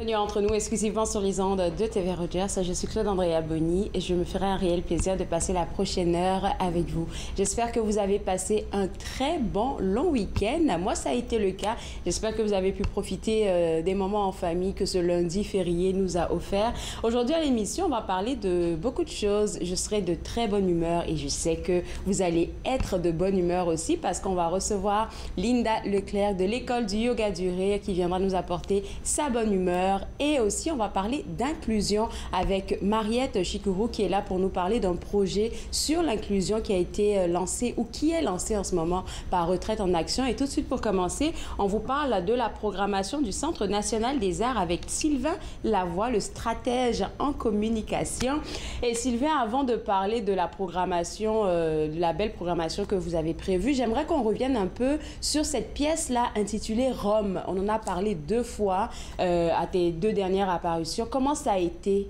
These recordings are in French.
Bienvenue entre nous exclusivement sur les ondes de TV Rogers. Je suis Claude Andrea Bonny et je me ferai un réel plaisir de passer la prochaine heure avec vous. J'espère que vous avez passé un très bon long week-end. Moi, ça a été le cas. J'espère que vous avez pu profiter des moments en famille que ce lundi férié nous a offert. Aujourd'hui à l'émission, on va parler de beaucoup de choses. Je serai de très bonne humeur et je sais que vous allez être de bonne humeur aussi parce qu'on va recevoir Linda Leclerc de l'école du yoga du rire qui viendra nous apporter sa bonne humeur. Et aussi, on va parler d'inclusion avec Mariette Chikourou qui est là pour nous parler d'un projet sur l'inclusion qui a été lancé ou qui est lancé en ce moment par Retraite en Action. Et tout de suite, pour commencer, on vous parle de la programmation du Centre national des arts avec Sylvain Lavoie, le stratège en communication. Et Sylvain, avant de parler de la programmation, de la belle programmation que vous avez prévue, j'aimerais qu'on revienne un peu sur cette pièce-là intitulée Rome. On en a parlé 2 fois à tes 2 dernières apparitions. Comment ça a été?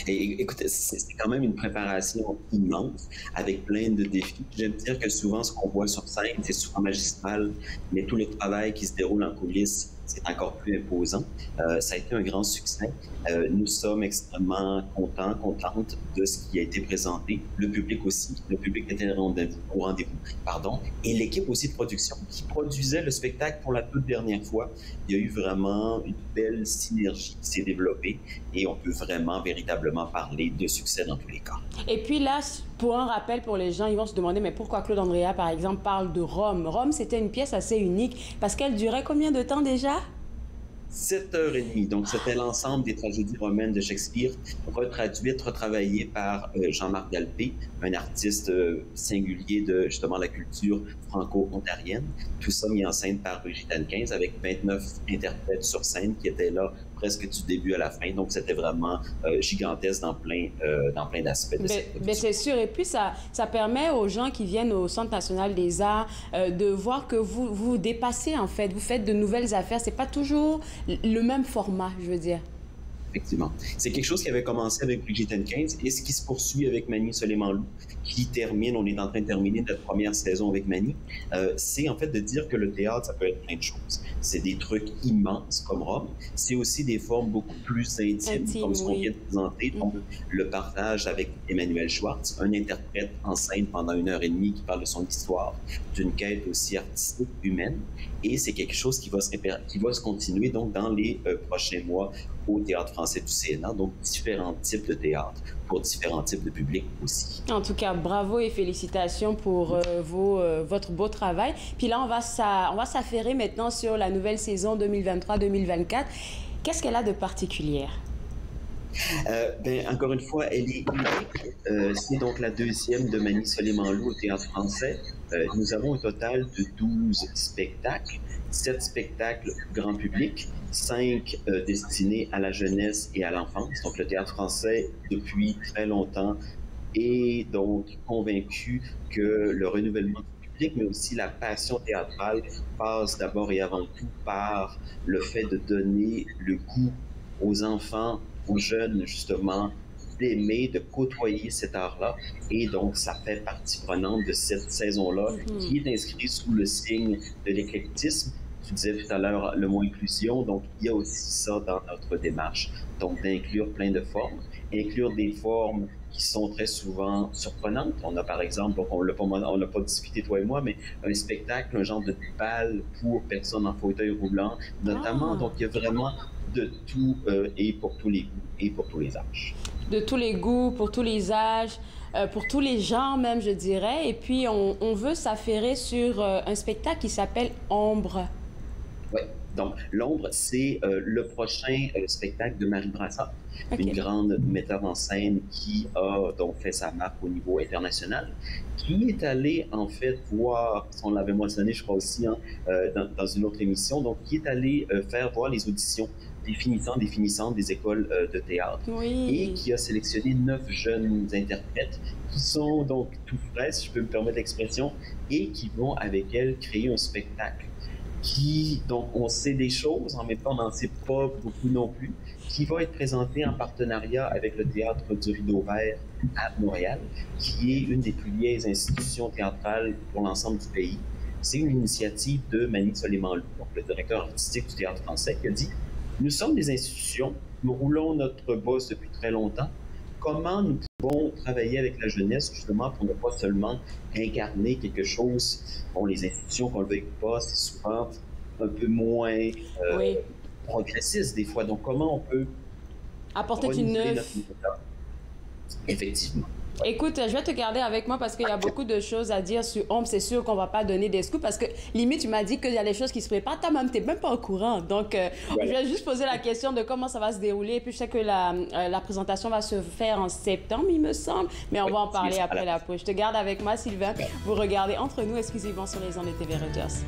Et écoutez, c'est quand même une préparation immense avec plein de défis. J'aime dire que souvent, ce qu'on voit sur scène, c'est souvent magistral, mais tout le travail qui se déroule en coulisses, c'est encore plus imposant. Ça a été un grand succès. Nous sommes extrêmement contentes de ce qui a été présenté. Le public aussi. Le public était au rendez-vous. Et l'équipe aussi de production qui produisait le spectacle pour la toute dernière fois. Il y a eu vraiment une belle synergie qui s'est développée et on peut vraiment, véritablement parler de succès dans tous les cas. Et puis là, pour un rappel pour les gens, ils vont se demander, mais pourquoi Claude Andrea, par exemple, parle de Rome? Rome, c'était une pièce assez unique parce qu'elle durait combien de temps déjà? 7h30. Donc, c'était l'ensemble des tragédies romaines de Shakespeare, retraduites, retravaillées par Jean-Marc Galpé, un artiste singulier de, justement, la culture franco-ontarienne. Tout ça mis en scène par Brigitte Hankins avec 29 interprètes sur scène qui étaient là presque du début à la fin. Donc, c'était vraiment gigantesque dans plein d'aspects. Mais c'est sûr. Et puis, ça permet aux gens qui viennent au Centre national des arts de voir que vous dépassez, en fait. Vous faites de nouvelles affaires. C'est pas toujours le même format, je veux dire. Effectivement. C'est quelque chose qui avait commencé avec Brigitte Hankins et ce qui se poursuit avec Mani Soleiman-Lou, qui termine, on est en train de terminer notre première saison avec Mani, c'est en fait de dire que le théâtre, ça peut être plein de choses. C'est des trucs immenses comme Rome, c'est aussi des formes beaucoup plus intimes comme ce qu'on vient de présenter, donc le partage avec Emmanuel Schwartz, un interprète en scène pendant 1h30 qui parle de son histoire, d'une quête aussi artistique, humaine, et c'est quelque chose qui va se continuer donc dans les prochains mois au Théâtre français du Sénat, donc différents types de théâtre pour différents types de publics aussi. En tout cas, bravo et félicitations pour votre beau travail. Puis là, on va s'affairer maintenant sur la nouvelle saison 2023-2024. Qu'est-ce qu'elle a de particulier? Encore une fois, elle est unique. C'est donc la 2e de Mani Soleiman-Lou au Théâtre français. Nous avons un total de 12 spectacles, 7 spectacles grand public, 5 destinés à la jeunesse et à l'enfance. Donc le Théâtre français, depuis très longtemps, est donc convaincu que le renouvellement du public, mais aussi la passion théâtrale, passe d'abord et avant tout par le fait de donner le goût aux enfants, aux jeunes, justement, d'aimer, de côtoyer cet art-là. Et donc, ça fait partie prenante de cette saison-là qui est inscrite sous le signe de l'éclectisme. Tu disais tout à l'heure le mot inclusion, donc il y a aussi ça dans notre démarche. Donc, d'inclure plein de formes, inclure des formes qui sont très souvent surprenantes. On a par exemple, donc on l'a pas discuté toi et moi, mais un spectacle, un genre de bal pour personnes en fauteuil roulant, notamment. Donc, il y a vraiment de tout et pour tous les goûts et pour tous les âges. De tous les goûts, pour tous les âges, pour tous les genres même, je dirais. Et puis, on veut s'affairer sur un spectacle qui s'appelle Ombre. Oui, donc l'Ombre, c'est le prochain spectacle de Marie Brassard, une grande metteur en scène qui a donc fait sa marque au niveau international, qui est allée en fait voir, on l'avait mentionné je crois aussi dans une autre émission, donc qui est allée faire voir les auditions des finissantes des écoles de théâtre et qui a sélectionné 9 jeunes interprètes qui sont donc tout frais, si je peux me permettre l'expression, et qui vont avec elle créer un spectacle donc on sait des choses, en même temps on n'en sait pas beaucoup non plus, qui va être présenté en partenariat avec le Théâtre du Rideau Vert à Montréal, qui est une des plus vieilles institutions théâtrales pour l'ensemble du pays. C'est une initiative de Mani Soleiman-Lou, donc le directeur artistique du Théâtre français, qui a dit Nous sommes des institutions, nous roulons notre bosse depuis très longtemps. Comment nous pouvons travailler avec la jeunesse justement pour ne pas seulement incarner quelque chose, bon, les institutions, qu'on le veuille pas, c'est souvent un peu moins Oui. progressiste des fois. Donc, comment on peut Apporter du renouveler neuf. notre méthode? Effectivement. Écoute, je vais te garder avec moi parce qu'il y a beaucoup de choses à dire sur Ombre. C'est sûr qu'on va pas donner des scoops parce que limite, tu m'as dit qu'il y a des choses qui se préparent. T'es même pas au courant. Donc, je vais juste poser la question de comment ça va se dérouler. Et puis, je sais que la présentation va se faire en septembre, il me semble. Mais on va en parler après la pause. Je te garde avec moi, Sylvain. Vous regardez Entre nous exclusivement sur les ondes de TV Rogers.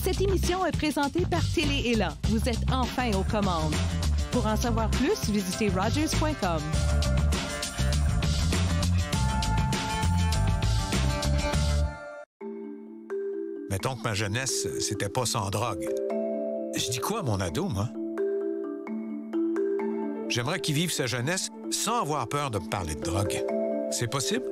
Cette émission est présentée par Télé-Élan. Vous êtes enfin aux commandes. Pour en savoir plus, visitez Rogers.com. Mettons que ma jeunesse, c'était pas sans drogue. Je dis quoi à mon ado, moi? J'aimerais qu'il vive sa jeunesse sans avoir peur de me parler de drogue. C'est possible?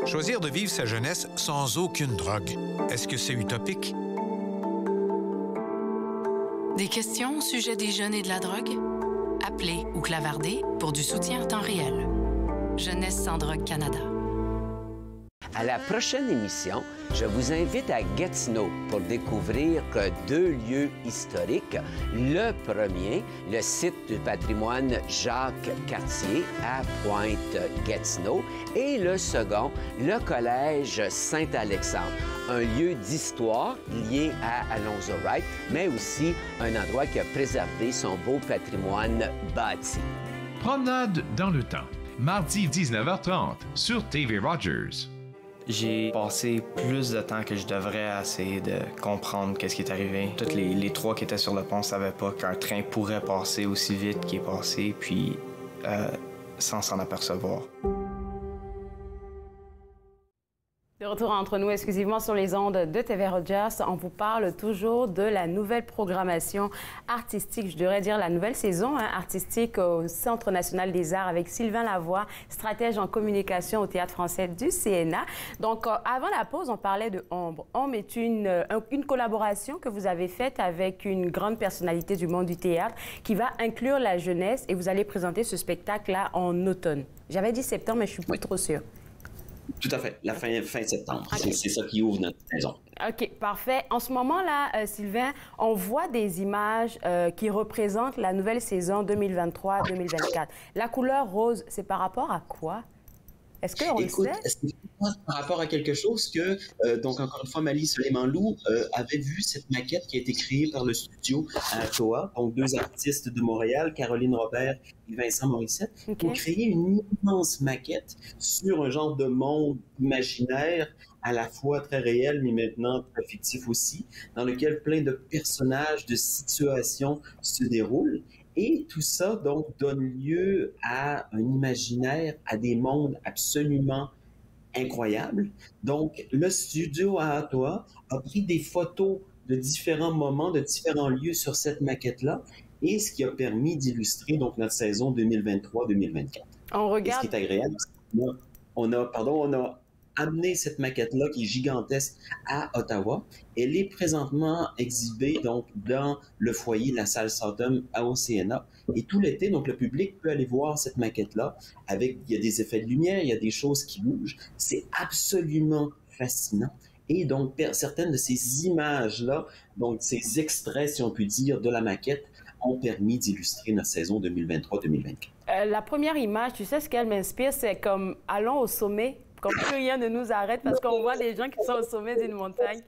Choisir de vivre sa jeunesse sans aucune drogue, est-ce que c'est utopique? Des questions au sujet des jeunes et de la drogue? Appelez ou clavardez pour du soutien en temps réel. Jeunesse sans drogue Canada. À la prochaine émission, je vous invite à Gatineau pour découvrir deux lieux historiques. Le premier, le site du patrimoine Jacques-Cartier à Pointe-Gatineau. Et le second, le collège Saint-Alexandre, un lieu d'histoire lié à Alonzo Wright, mais aussi un endroit qui a préservé son beau patrimoine bâti. Promenade dans le temps, mardi 19h30 sur TV Rogers. J'ai passé plus de temps que je devrais à essayer de comprendre qu'est-ce qui est arrivé. Tous les trois qui étaient sur le pont ne savaient pas qu'un train pourrait passer aussi vite qu'il est passé, puis sans s'en apercevoir. De retour entre nous exclusivement sur les ondes de TV Rogers, on vous parle toujours de la nouvelle programmation artistique, je devrais dire la nouvelle saison artistique au Centre national des arts avec Sylvain Lavoie, stratège en communication au Théâtre français du CNA. Donc, avant la pause, on parlait de Ombre. Ombre est une collaboration que vous avez faite avec une grande personnalité du monde du théâtre qui va inclure la jeunesse et vous allez présenter ce spectacle-là en automne. J'avais dit septembre, mais je suis plus trop sûre. Tout à fait, la fin septembre. Okay. C'est ça qui ouvre notre saison. OK, parfait. En ce moment-là, Sylvain, on voit des images qui représentent la nouvelle saison 2023-2024. La couleur rose, c'est par rapport à quoi? Est-ce qu'on le sait? C'est par rapport à quelque chose que, donc encore une fois, Mali Soleiman-Lou avait vu cette maquette qui a été créée par le studio à Ottawa, donc deux artistes de Montréal, Caroline Robert et Vincent Morissette, pour créer une immense maquette sur un genre de monde imaginaire, à la fois très réel, mais maintenant très fictif aussi, dans lequel plein de personnages, de situations se déroulent. Et tout ça, donc, donne lieu à un imaginaire, à des mondes absolument incroyables. Donc, le studio à Ottawa a pris des photos de différents moments, de différents lieux sur cette maquette-là, et ce qui a permis d'illustrer, donc, notre saison 2023-2024. On regarde... Et ce qui est agréable, on a amené cette maquette-là qui est gigantesque à Ottawa. Elle est présentement exhibée donc dans le foyer de la salle Southam à OCNA. Et tout l'été, donc le public peut aller voir cette maquette-là. Il y a des effets de lumière, il y a des choses qui bougent. C'est absolument fascinant. Et donc, certaines de ces images-là, donc ces extraits, si on peut dire, de la maquette, ont permis d'illustrer notre saison 2023-2024. La première image, tu sais ce qu'elle m'inspire, c'est comme « Allons au sommet ». Comme plus rien ne nous arrête parce qu'on voit des gens qui sont au sommet d'une montagne.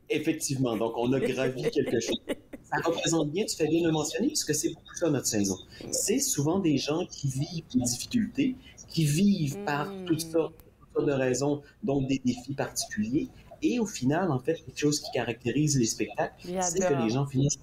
Effectivement, donc on a gravi quelque chose. Ça représente bien, tu fais bien le mentionner, puisque c'est pour ça notre saison. C'est souvent des gens qui vivent des difficultés, qui vivent par toutes sortes de raisons, donc des défis particuliers. Et au final, en fait, quelque chose qui caractérise les spectacles, c'est que les gens finissent.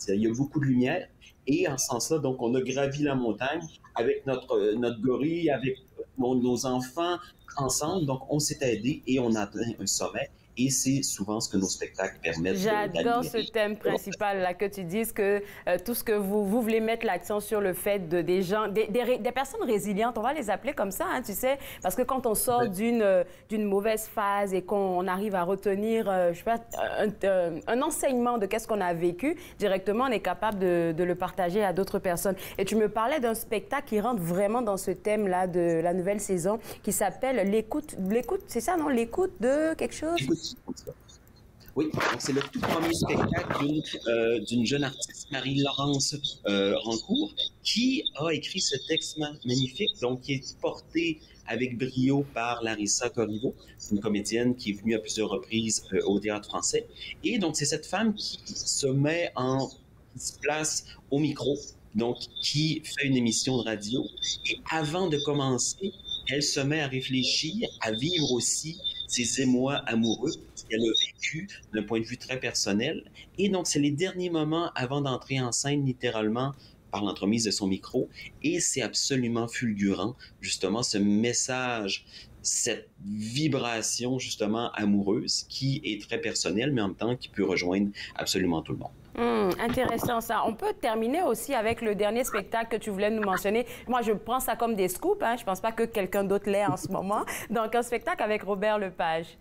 Il y a beaucoup de lumière. Et en ce sens-là, donc, on a gravi la montagne avec notre gorille, avec nos enfants, ensemble. Donc, on s'est aidés et on a atteint un sommet. et c'est souvent ce que nos spectacles permettent. J'adore ce thème principal là que tu dises que tout ce que vous voulez mettre l'accent sur le fait de des gens, des personnes résilientes, on va les appeler comme ça, hein, tu sais, parce que quand on sort d'une mauvaise phase et qu'on arrive à retenir, je sais pas, un enseignement de qu'est-ce qu'on a vécu, directement on est capable de le partager à d'autres personnes. Et tu me parlais d'un spectacle qui rentre vraiment dans ce thème-là de la nouvelle saison, qui s'appelle l'écoute, c'est ça, non? L'écoute de quelque chose? Oui, c'est le tout premier spectacle d'une jeune artiste, Marie-Laurence Rancourt, qui a écrit ce texte magnifique, donc qui est porté avec brio par Larissa Corriveau, une comédienne qui est venue à plusieurs reprises au Théâtre Français. Et donc, c'est cette femme qui se place au micro, donc qui fait une émission de radio. Et avant de commencer, elle se met à réfléchir, à vivre aussi ses émois amoureux, ce qu'elle a vécu d'un point de vue très personnel. Et donc, c'est les derniers moments avant d'entrer en scène, littéralement, par l'entremise de son micro. Et c'est absolument fulgurant, justement, ce message, cette vibration, justement, amoureuse, qui est très personnelle, mais en même temps, qui peut rejoindre absolument tout le monde. Intéressant ça. On peut terminer aussi avec le dernier spectacle que tu voulais nous mentionner. Moi, je prends ça comme des scoops. Hein. Je ne pense pas que quelqu'un d'autre l'ait en ce moment. Donc, un spectacle avec Robert Lepage.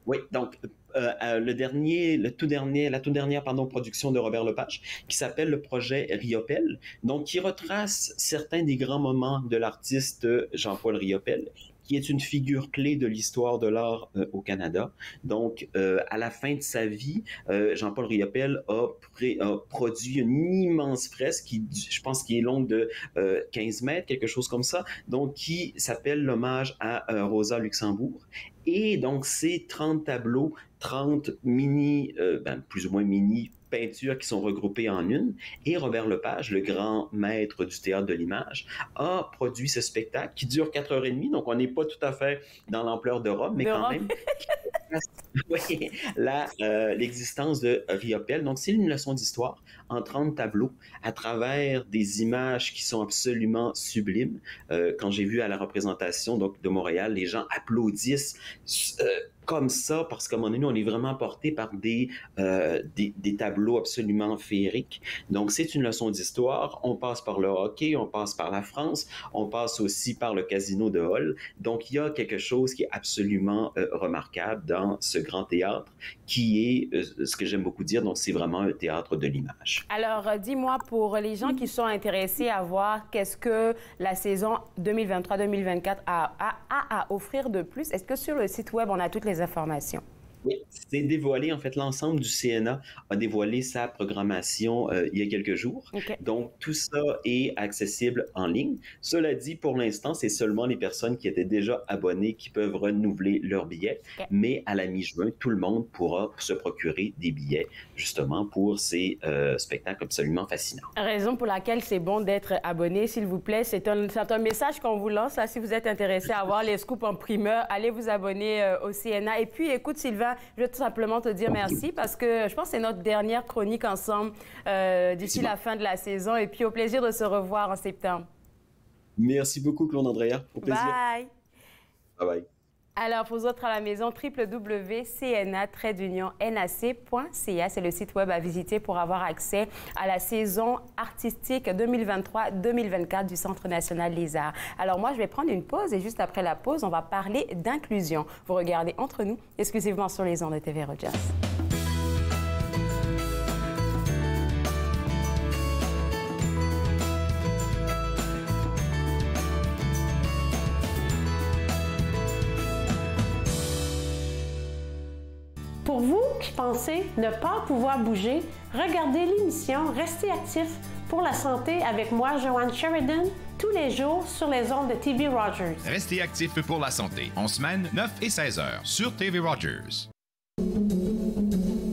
Oui, donc la toute dernière production de Robert Lepage, qui s'appelle le projet Riopelle, donc qui retrace certains des grands moments de l'artiste Jean-Paul Riopelle, qui est une figure clé de l'histoire de l'art au Canada. Donc, à la fin de sa vie, Jean-Paul Riopelle a produit une immense fresque, je pense qui est longue de 15 mètres, quelque chose comme ça, donc qui s'appelle l'hommage à Rosa Luxembourg. Et donc, c'est 30 tableaux, 30 plus ou moins mini peintures qui sont regroupées en une. Et Robert Lepage, le grand maître du théâtre de l'image, a produit ce spectacle qui dure 4h30. Donc, on n'est pas tout à fait dans l'ampleur de Rome, mais quand même, oui, l'existence de Riopelle. Donc, c'est une leçon d'histoire en 30 tableaux à travers des images qui sont absolument sublimes. Quand j'ai vu à la représentation donc, de Montréal, les gens applaudissent comme ça, parce qu'à un moment donné, on est vraiment porté par des tableaux absolument féeriques. Donc, c'est une leçon d'histoire. On passe par le hockey, on passe par la France, on passe aussi par le casino de Hall. Donc, il y a quelque chose qui est absolument remarquable dans ce grand théâtre, qui est, ce que j'aime beaucoup dire, donc c'est vraiment un théâtre de l'image. Alors, dis-moi, pour les gens qui sont intéressés à voir qu'est-ce que la saison 2023-2024 a à offrir de plus, est-ce que sur le site web, on a toutes les informations? Oui, c'est dévoilé. En fait, l'ensemble du CNA a dévoilé sa programmation il y a quelques jours. Okay. Donc, tout ça est accessible en ligne. Cela dit, pour l'instant, c'est seulement les personnes qui étaient déjà abonnées qui peuvent renouveler leurs billets. Okay. Mais à la mi-juin, tout le monde pourra se procurer des billets, justement, pour ces spectacles absolument fascinants. Raison pour laquelle c'est bon d'être abonné, s'il vous plaît. C'est un message qu'on vous lance. Là, si vous êtes intéressé à voir les scoops en primeur, allez vous abonner au CNA. Et puis, écoute, Sylvain, je veux tout simplement te dire merci parce que je pense que c'est notre dernière chronique ensemble d'ici la fin de la saison. Et puis, au plaisir de se revoir en septembre. Merci beaucoup, Claude Andrea. Au plaisir. Bye. Bye bye. Alors, pour vous autres à la maison, www.cna-nac.ca, c'est le site web à visiter pour avoir accès à la saison artistique 2023-2024 du Centre national des arts. Alors, moi, je vais prendre une pause et juste après la pause, on va parler d'inclusion. Vous regardez Entre nous, exclusivement sur les ondes de TV Rogers. Pour vous qui pensez ne pas pouvoir bouger, regardez l'émission Restez actif pour la santé avec moi, Joanne Sheridan, tous les jours sur les ondes de TV Rogers. Restez actif pour la santé, en semaine 9 et 16 heures sur TV Rogers.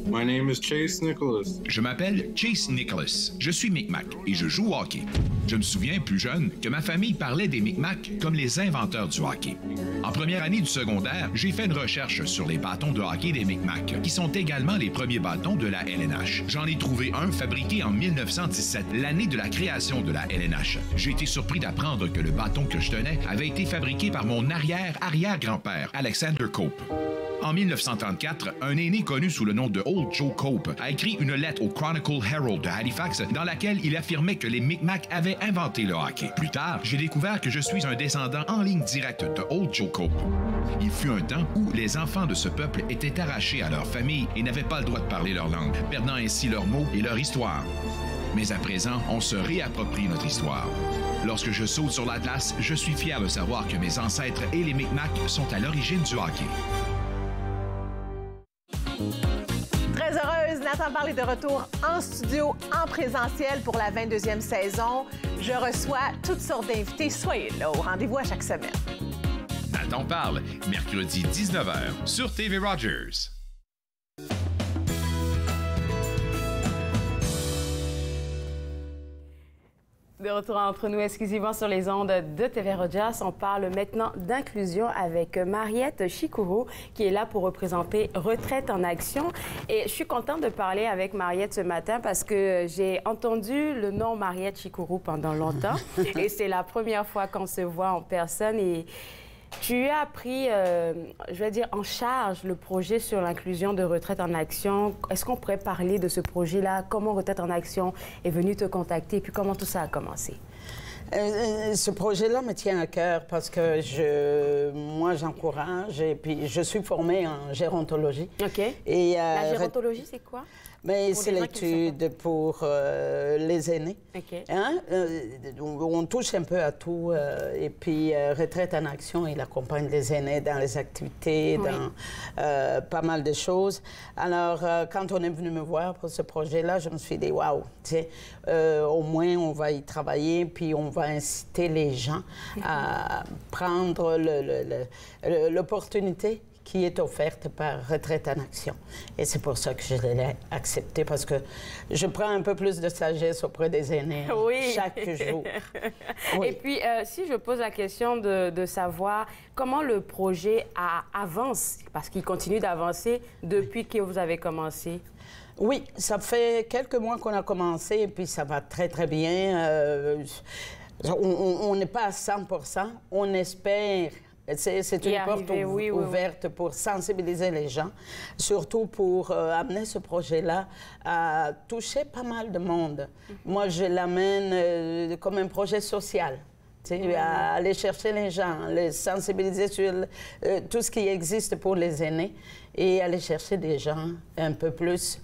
My name is Chase Nicholas. Je m'appelle Chase Nicholas. Je suis Micmac et je joue au hockey. Je me souviens, plus jeune, que ma famille parlait des Micmacs comme les inventeurs du hockey. En première année du secondaire, j'ai fait une recherche sur les bâtons de hockey des Micmacs, qui sont également les premiers bâtons de la LNH. J'en ai trouvé un fabriqué en 1917, l'année de la création de la LNH. J'ai été surpris d'apprendre que le bâton que je tenais avait été fabriqué par mon arrière-arrière-grand-père, Alexander Cope. En 1934, un aîné connu sous le nom de Old Joe Cope a écrit une lettre au Chronicle Herald de Halifax dans laquelle il affirmait que les Micmacs avaient inventé le hockey. Plus tard, j'ai découvert que je suis un descendant en ligne directe de Old Joe Cope. Il fut un temps où les enfants de ce peuple étaient arrachés à leur famille et n'avaient pas le droit de parler leur langue, perdant ainsi leurs mots et leur histoire. Mais à présent, on se réapproprie notre histoire. Lorsque je saute sur l'Atlas, je suis fier de savoir que mes ancêtres et les Micmacs sont à l'origine du hockey. Très heureuse, Nathan Parle est de retour en studio, en présentiel pour la 22e saison. Je reçois toutes sortes d'invités. Soyez là, au rendez-vous à chaque semaine. Nathan Parle, mercredi 19h sur TV Rogers. De retour entre nous exclusivement sur les ondes de TV Rogers, on parle maintenant d'inclusion avec Mariette Chikuru qui est là pour représenter Retraite en action. Et je suis contente de parler avec Mariette ce matin parce que j'ai entendu le nom Mariette Chikuru pendant longtemps et c'est la première fois qu'on se voit en personne et tu as pris, je vais dire, en charge le projet sur l'inclusion de Retraite en action. Est-ce qu'on pourrait parler de ce projet-là? Comment Retraite en action est venu te contacter? Et puis comment tout ça a commencé? Ce projet-là me tient à cœur parce que moi, j'encourage et puis je suis formée en gérontologie. OK. Et, la gérontologie, c'est quoi? Mais c'est l'étude pour les aînés. OK. Hein? On touche un peu à tout. Et puis, Retraite en action, il accompagne les aînés dans les activités, oui, dans pas mal de choses. Alors, quand on est venu me voir pour ce projet-là, je me suis dit, waouh, au moins, on va y travailler, puis on va inciter les gens à prendre l'opportunité qui est offerte par Retraite en action. Et c'est pour ça que je l'ai accepté, parce que je prends un peu plus de sagesse auprès des aînés chaque jour. Oui. Et puis, si je pose la question de savoir comment le projet avance, parce qu'il continue d'avancer depuis que vous avez commencé. Oui, ça fait quelques mois qu'on a commencé et puis ça va très, très bien. On n'est pas à 100%. On espère. C'est une porte ouverte pour sensibiliser les gens, surtout pour amener ce projet-là à toucher pas mal de monde. Moi, je l'amène comme un projet social. À aller chercher les gens, les sensibiliser sur tout ce qui existe pour les aînés et aller chercher des gens un peu plus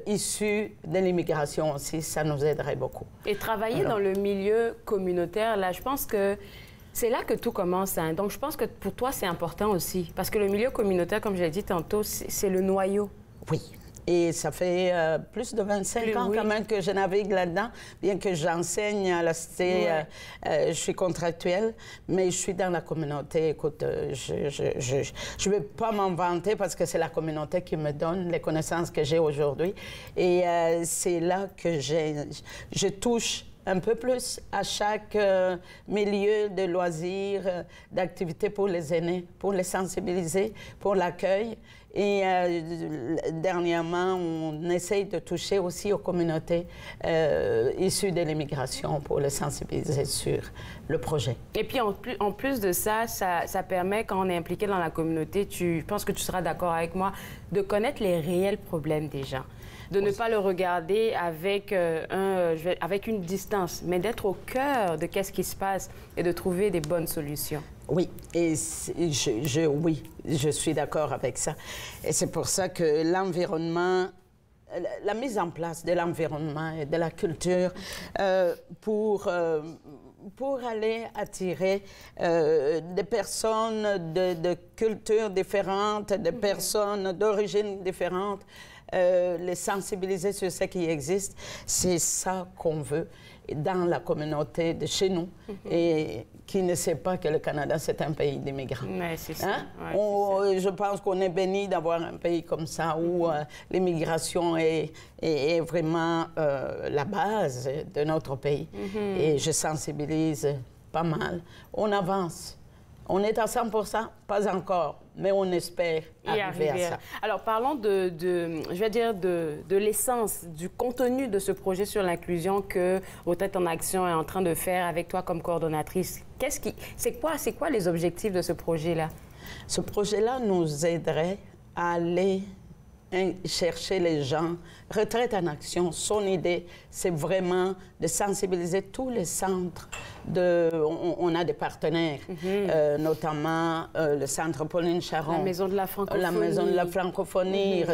issus de l'immigration aussi, ça nous aiderait beaucoup. Et travailler dans le milieu communautaire, là, je pense que c'est là que tout commence. Hein. Donc, je pense que pour toi, c'est important aussi. Parce que le milieu communautaire, comme je l'ai dit tantôt, c'est le noyau. Oui. Et ça fait plus de 25 ans quand même que je navigue là-dedans, bien que j'enseigne à la cité, je suis contractuelle, mais je suis dans la communauté. Écoute, je ne vais pas m'en vanter parce que c'est la communauté qui me donne les connaissances que j'ai aujourd'hui. Et c'est là que je touche un peu plus à chaque milieu de loisirs, d'activités pour les aînés, pour les sensibiliser, pour l'accueil. Et dernièrement, on essaye de toucher aussi aux communautés issues de l'immigration pour les sensibiliser sur le projet. Et puis, en plus de ça, ça permet, quand on est impliqué dans la communauté, je pense que tu seras d'accord avec moi, de connaître les réels problèmes des gens. De ne pas le regarder avec, avec une distance, mais d'être au cœur de qu'est-ce qui se passe et de trouver des bonnes solutions. Oui, et je suis d'accord avec ça. Et c'est pour ça que l'environnement, la mise en place de l'environnement et de la culture pour aller attirer des personnes de cultures différentes, des personnes d'origines différentes, les sensibiliser sur ce qui existe, c'est ça qu'on veut. dans la communauté de chez nous et qui ne sait pas que le Canada, c'est un pays d'immigrants. Ouais, c'est ça. Hein? Ouais, je pense qu'on est béni d'avoir un pays comme ça où l'immigration est vraiment la base de notre pays. Et je sensibilise pas mal. On avance. On est à 100%, pas encore, mais on espère arriver à ça. Alors, parlons je vais dire de l'essence, du contenu de ce projet sur l'inclusion que Retraite en Action est en train de faire avec toi comme coordonnatrice. C'est quoi les objectifs de ce projet-là? Ce projet-là nous aiderait à aller chercher les gens. Retraite en Action, son idée, c'est vraiment de sensibiliser tous les centres. On a des partenaires, notamment le Centre Pauline Charon. La Maison de la Francophonie. La Maison de la Francophonie,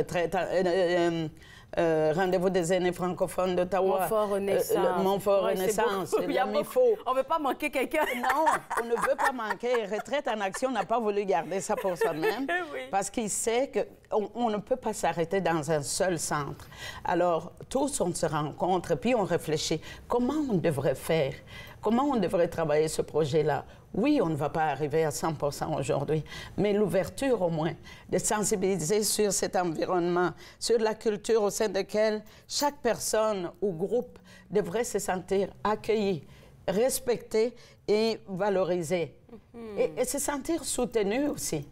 Rendez-vous des aînés francophones d'Ottawa. Montfort Renaissance. Montfort Renaissance. On ne veut pas manquer quelqu'un. Non, on ne veut pas manquer. Retraite en Action n'a pas voulu garder ça pour soi-même parce qu'il sait qu'on ne peut pas s'arrêter dans un seul centre. Alors, tous, on se rencontre et puis on réfléchit. Comment on devrait faire? Comment on devrait travailler ce projet-là? Oui, on ne va pas arriver à 100% aujourd'hui, mais l'ouverture au moins, de sensibiliser sur cet environnement, sur la culture au sein de laquelle chaque personne ou groupe devrait se sentir accueilli, respecté et valorisé. Et se sentir soutenu aussi.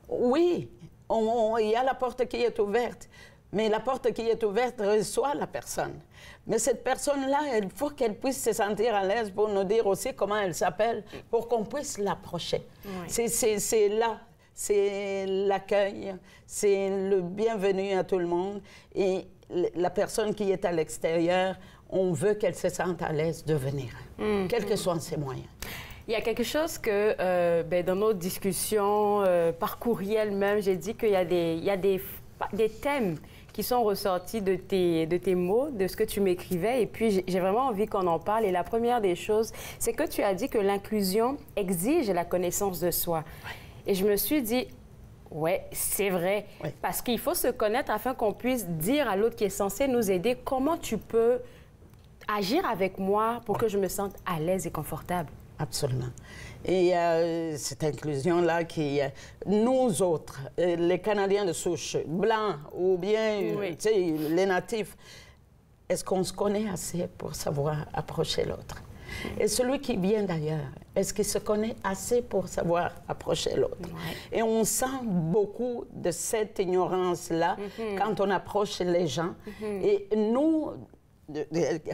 Oui, il y a la porte qui est ouverte, mais la porte qui est ouverte reçoit la personne. Mais cette personne-là, il faut qu'elle puisse se sentir à l'aise pour nous dire aussi comment elle s'appelle, pour qu'on puisse l'approcher. Oui. C'est là, c'est l'accueil, c'est le bienvenu à tout le monde. Et la personne qui est à l'extérieur, on veut qu'elle se sente à l'aise de venir, quels que soient ses moyens. Il y a quelque chose que, dans nos discussions, par courriel même, j'ai dit qu'il y a des thèmes qui sont ressortis de tes mots, de ce que tu m'écrivais. Et puis, j'ai vraiment envie qu'on en parle. Et la première des choses, c'est que tu as dit que l'inclusion exige la connaissance de soi. Ouais. Et je me suis dit, ouais, c'est vrai. Ouais. Parce qu'il faut se connaître afin qu'on puisse dire à l'autre qui est censé nous aider comment tu peux agir avec moi pour que je me sente à l'aise et confortable. Absolument. Et cette inclusion-là qui, nous autres, les Canadiens de souche, blancs ou bien les natifs, est-ce qu'on se connaît assez pour savoir approcher l'autre? Et celui qui vient d'ailleurs, est-ce qu'il se connaît assez pour savoir approcher l'autre? Et on sent beaucoup de cette ignorance-là quand on approche les gens. Et nous,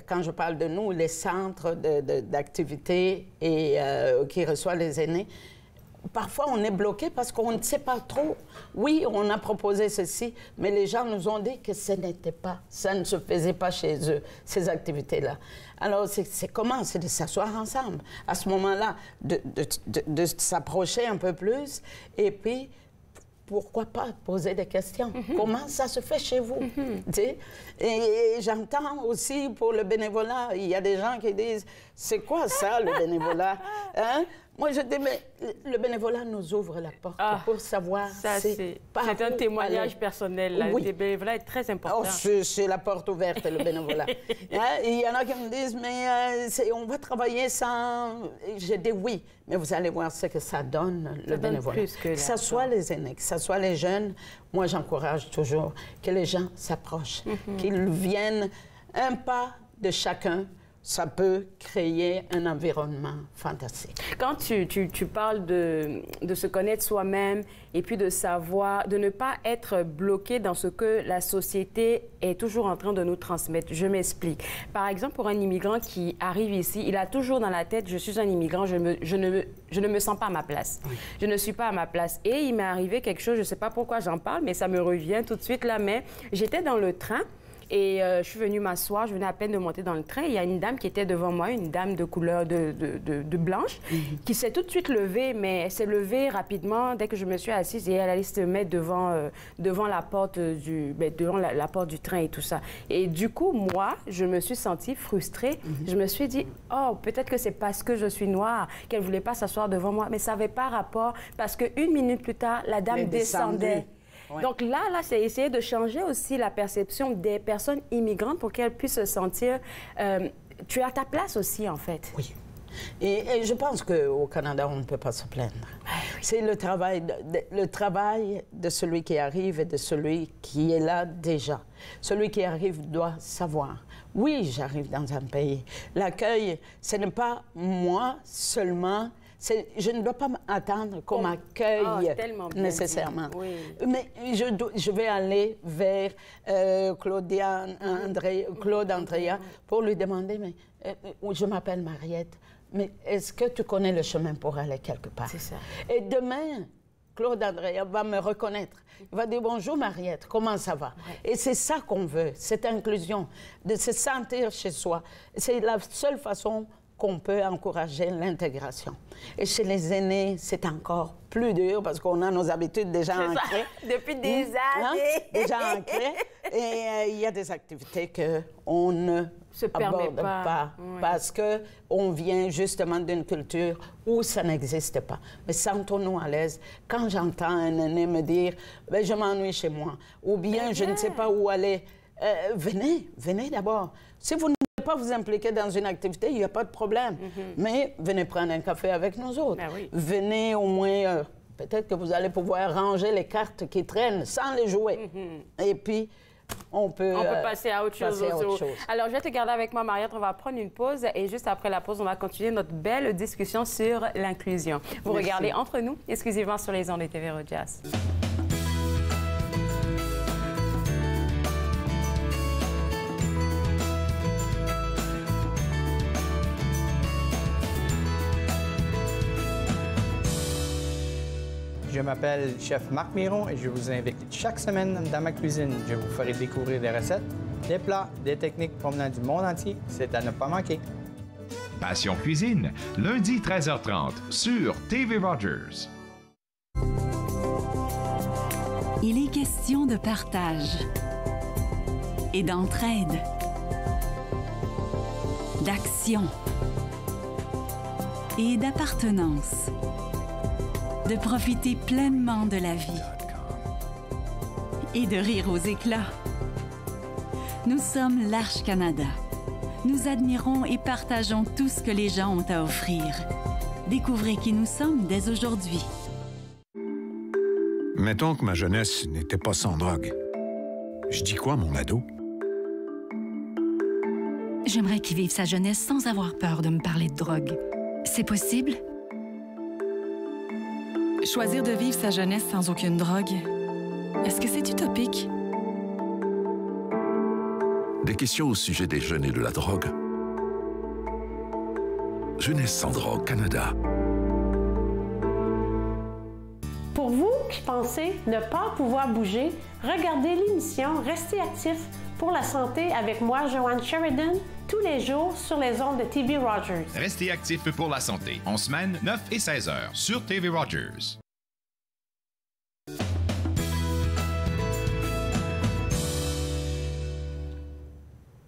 quand je parle de nous, les centres d'activité et qui reçoivent les aînés, parfois on est bloqué parce qu'on ne sait pas trop. Oui, on a proposé ceci, mais les gens nous ont dit que ce n'était pas, ça ne se faisait pas chez eux, ces activités-là. Alors, c'est comment? C'est de s'asseoir ensemble. À ce moment-là, de s'approcher un peu plus et puis pourquoi pas poser des questions? Comment ça se fait chez vous? Et j'entends aussi pour le bénévolat, il y a des gens qui disent, c'est quoi ça, le bénévolat? Hein? Moi, je dis, mais le bénévolat nous ouvre la porte pour savoir. C'est un témoignage personnel. Là. Le bénévolat est très important. C'est la porte ouverte, le bénévolat. Il y en a qui me disent, mais on va travailler sans. Je dis oui, mais vous allez voir ce que ça donne, le bénévolat. Que ce soit les aînés, que ce soit les jeunes, moi, j'encourage toujours que les gens s'approchent, qu'ils viennent un pas de chacun. Ça peut créer un environnement fantastique. Quand tu parles de se connaître soi-même et puis de savoir, de ne pas être bloqué dans ce que la société est toujours en train de nous transmettre. Je m'explique. Par exemple, pour un immigrant qui arrive ici, il a toujours dans la tête, je suis un immigrant, je ne me sens pas à ma place. Oui. Je ne suis pas à ma place. Et il m'est arrivé quelque chose, je ne sais pas pourquoi j'en parle, mais ça me revient tout de suite là. Mais j'étais dans le train. Et je suis venue m'asseoir, je venais à peine de monter dans le train. Il y a une dame qui était devant moi, une dame de couleur de blanche, qui s'est tout de suite levée, mais elle s'est levée rapidement dès que je me suis assise et elle allait se mettre devant la porte la porte du train et tout ça. Et du coup, moi, je me suis sentie frustrée. Je me suis dit, oh, peut-être que c'est parce que je suis noire qu'elle ne voulait pas s'asseoir devant moi, mais ça n'avait pas rapport parce qu'une minute plus tard, la dame descendait. Ouais. Donc là, c'est essayer de changer aussi la perception des personnes immigrantes pour qu'elles puissent se sentir tu as ta place aussi, en fait. Oui. Et je pense qu'au Canada, on ne peut pas se plaindre. C'est le travail de celui qui arrive et de celui qui est là déjà. Celui qui arrive doit savoir. Oui, j'arrive dans un pays. L'accueil, ce n'est pas moi seulement. Je ne dois pas m'attendre qu'on m'accueille nécessairement. Oui. Mais je vais aller vers Claude Andrea pour lui demander, mais je m'appelle Mariette, mais est-ce que tu connais le chemin pour aller quelque part? C'est ça. Et demain, Claude Andrea va me reconnaître. Il va dire « Bonjour Mariette, comment ça va? Ouais. » Et c'est ça qu'on veut, cette inclusion, de se sentir chez soi. C'est la seule façon qu'on peut encourager l'intégration. Et chez les aînés, c'est encore plus dur parce qu'on a nos habitudes déjà ancrées. Depuis des années. Déjà ancrées. Et il y a des activités qu'on ne aborde pas parce qu'on vient justement d'une culture où ça n'existe pas. Mais sentons-nous à l'aise. Quand j'entends un aîné me dire « je m'ennuie chez moi » ou bien « je ne sais pas où aller », venez d'abord. Si vous ne pas vous impliquer dans une activité, il n'y a pas de problème. Mais venez prendre un café avec nous autres. Ben oui. Venez au moins, peut-être que vous allez pouvoir ranger les cartes qui traînent sans les jouer. Et puis, on peut passer à autre chose. Alors, je vais te garder avec moi, Mariette. On va prendre une pause et juste après la pause, on va continuer notre belle discussion sur l'inclusion. Vous regardez Entre nous, exclusivement sur les ondes de TV Rojas. Je m'appelle Chef Marc Miron et je vous invite chaque semaine dans ma cuisine. Je vous ferai découvrir des recettes, des plats, des techniques provenant du monde entier. C'est à ne pas manquer. Passion Cuisine, lundi 13h30 sur TV Rogers. Il est question de partage et d'entraide, d'action et d'appartenance. De profiter pleinement de la vie et de rire aux éclats. Nous sommes l'Arche Canada. Nous admirons et partageons tout ce que les gens ont à offrir. Découvrez qui nous sommes dès aujourd'hui. Mettons que ma jeunesse n'était pas sans drogue. Je dis quoi, mon ado? J'aimerais qu'il vive sa jeunesse sans avoir peur de me parler de drogue. C'est possible? Choisir de vivre sa jeunesse sans aucune drogue, est-ce que c'est utopique? Des questions au sujet des jeunes et de la drogue. Jeunesse sans drogue Canada. Pour vous qui pensez ne pas pouvoir bouger, regardez l'émission Restez actif pour la santé avec moi, Joanne Sheridan, tous les jours sur les ondes de TV Rogers. Restez actif pour la santé, en semaine 9 et 16 heures sur TV Rogers.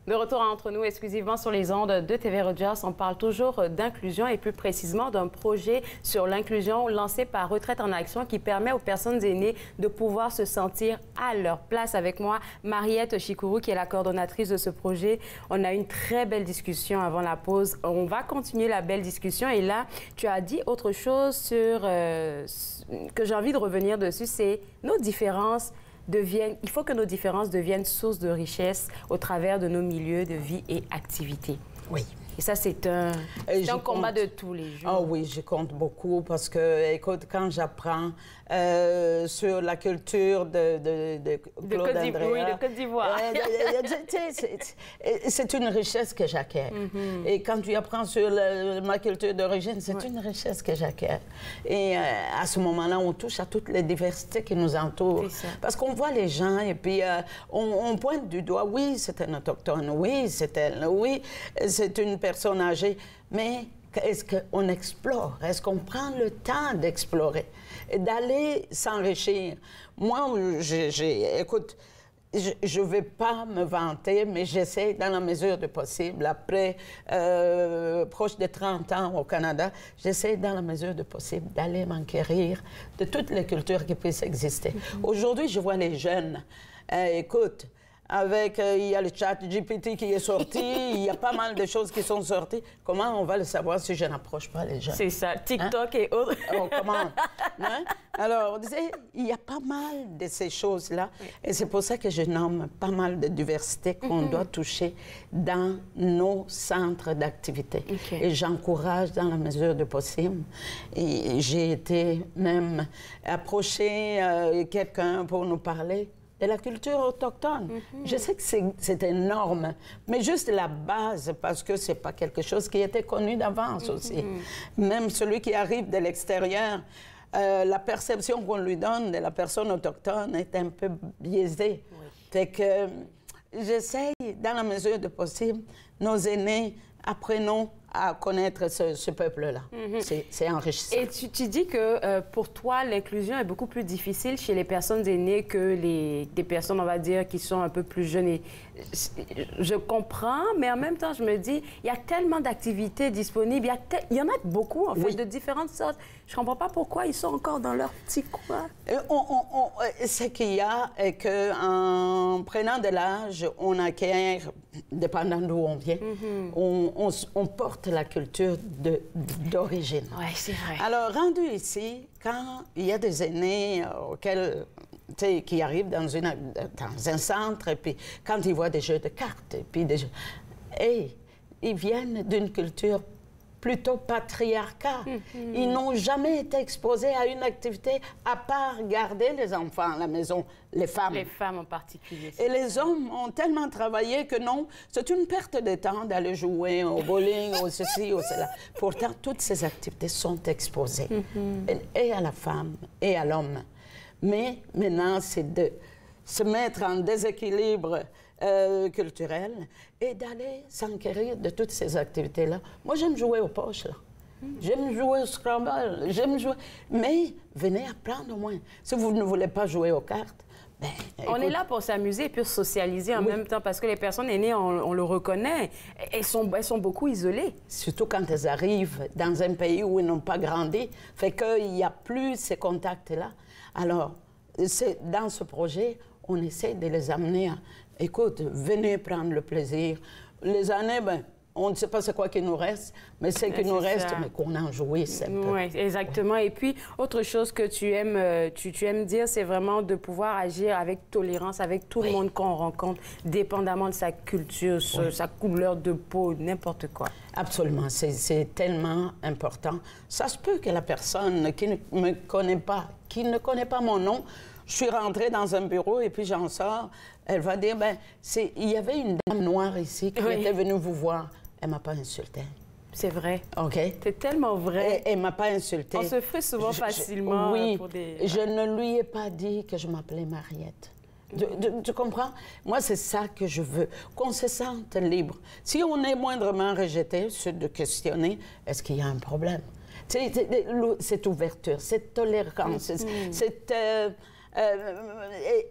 De retour Entre nous, exclusivement sur les ondes de TV Rogers, on parle toujours d'inclusion et plus précisément d'un projet sur l'inclusion lancé par Retraite en Action qui permet aux personnes aînées de pouvoir se sentir à leur place. Avec moi, Mariette Chikourou, qui est la coordonnatrice de ce projet. On a eu une très belle discussion avant la pause. On va continuer la belle discussion et là, tu as dit autre chose sur que j'ai envie de revenir dessus, c'est nos différences. Il faut que nos différences deviennent source de richesse au travers de nos milieux de vie et activités. Oui. Et ça, c'est un combat de tous les jours. Ah oui, je compte beaucoup parce que, écoute, quand j'apprends sur la culture de Claude Andrea... Oui, de Côte d'Ivoire. C'est une richesse que j'acquiers. Et quand tu apprends sur ma culture d'origine, c'est une richesse que j'acquiers. Et à ce moment-là, on touche à toutes les diversités qui nous entourent. Parce qu'on voit les gens et puis on pointe du doigt, oui, c'est un autochtone, oui, c'est elle, oui, c'est une personne âgée, mais est-ce qu'on explore? Est-ce qu'on prend le temps d'explorer et d'aller s'enrichir? Moi, écoute, je ne vais pas me vanter, mais j'essaie dans la mesure du possible, après proche de 30 ans au Canada, j'essaie dans la mesure du possible d'aller m'enquérir de toutes les cultures qui puissent exister. Aujourd'hui, je vois les jeunes, écoute, avec, il y a le chat GPT qui est sorti, il y a pas mal de choses qui sont sorties. Comment on va le savoir si je n'approche pas les gens? C'est ça, TikTok et autres. Oh, comment? Hein? Alors, il y a pas mal de ces choses-là. Oui. Et c'est pour ça que je nomme pas mal de diversité qu'on doit toucher dans nos centres d'activité. Okay. Et j'encourage dans la mesure du possible. Et j'ai été même approcher quelqu'un pour nous parler de la culture autochtone. Je sais que c'est énorme, mais juste la base, parce que c'est pas quelque chose qui était connu d'avance aussi. Même celui qui arrive de l'extérieur, la perception qu'on lui donne de la personne autochtone est un peu biaisée. Fait que j'essaye, dans la mesure du possible, nos aînés, apprenons à connaître ce peuple-là. C'est enrichissant. Et tu dis que pour toi, l'inclusion est beaucoup plus difficile chez les personnes aînées que des personnes, on va dire, qui sont un peu plus jeunes. Et je comprends, mais en même temps, je me dis, il y a tellement d'activités disponibles, il y en a beaucoup, en fait, de différentes sortes. Je ne comprends pas pourquoi ils sont encore dans leur petit coin. Ce qu'il y a est qu'en prenant de l'âge, on acquiert, dépendant d'où on vient, on porte la culture d'origine. Oui, c'est vrai. Alors, rendu ici, quand il y a des aînés qui arrivent dans un centre, et puis quand ils voient des jeux de cartes, et puis ils viennent d'une culture plutôt patriarcale. Ils n'ont jamais été exposés à une activité à part garder les enfants à la maison, les femmes. Les femmes en particulier. Et les hommes ont tellement travaillé que non, c'est une perte de temps d'aller jouer au bowling, au ceci, au cela. Pourtant, toutes ces activités sont exposées, et à la femme, et à l'homme. Mais maintenant, c'est de se mettre en déséquilibre culturel et d'aller s'enquérir de toutes ces activités-là. Moi, j'aime jouer aux poches, là. J'aime jouer au Scrabble, j'aime jouer... Mais venez apprendre au moins. Si vous ne voulez pas jouer aux cartes, ben, on est là pour s'amuser et puis socialiser en même temps, parce que les personnes aînées, on le reconnaît, elles sont beaucoup isolées. Surtout quand elles arrivent dans un pays où ils n'ont pas grandi, fait qu'il n'y a plus ces contacts-là. Alors, dans ce projet, on essaie de les amener à... Écoute, venez prendre le plaisir. Les années, ben, on ne sait pas c'est quoi qui nous reste, mais c'est qu'il nous reste, mais qu'on en jouisse un peu. Oui, exactement. Et puis, autre chose que tu aimes dire, c'est vraiment de pouvoir agir avec tolérance, avec tout le monde qu'on rencontre, dépendamment de sa culture, sa couleur de peau, n'importe quoi. Absolument, c'est tellement important. Ça se peut que la personne qui ne me connaît pas, qui ne connaît pas mon nom, je suis rentrée dans un bureau et puis j'en sors, elle va dire, ben, il y avait une dame noire ici qui était venue vous voir. Elle ne m'a pas insultée. C'est vrai. OK. C'est tellement vrai. Elle ne m'a pas insultée. On se fait souvent facilement. Oui, pour des... je ne lui ai pas dit que je m'appelais Mariette. Tu comprends? Moi, c'est ça que je veux, qu'on se sente libre. Si on est moindrement rejeté, c'est de questionner, est-ce qu'il y a un problème? Cette ouverture, cette tolérance,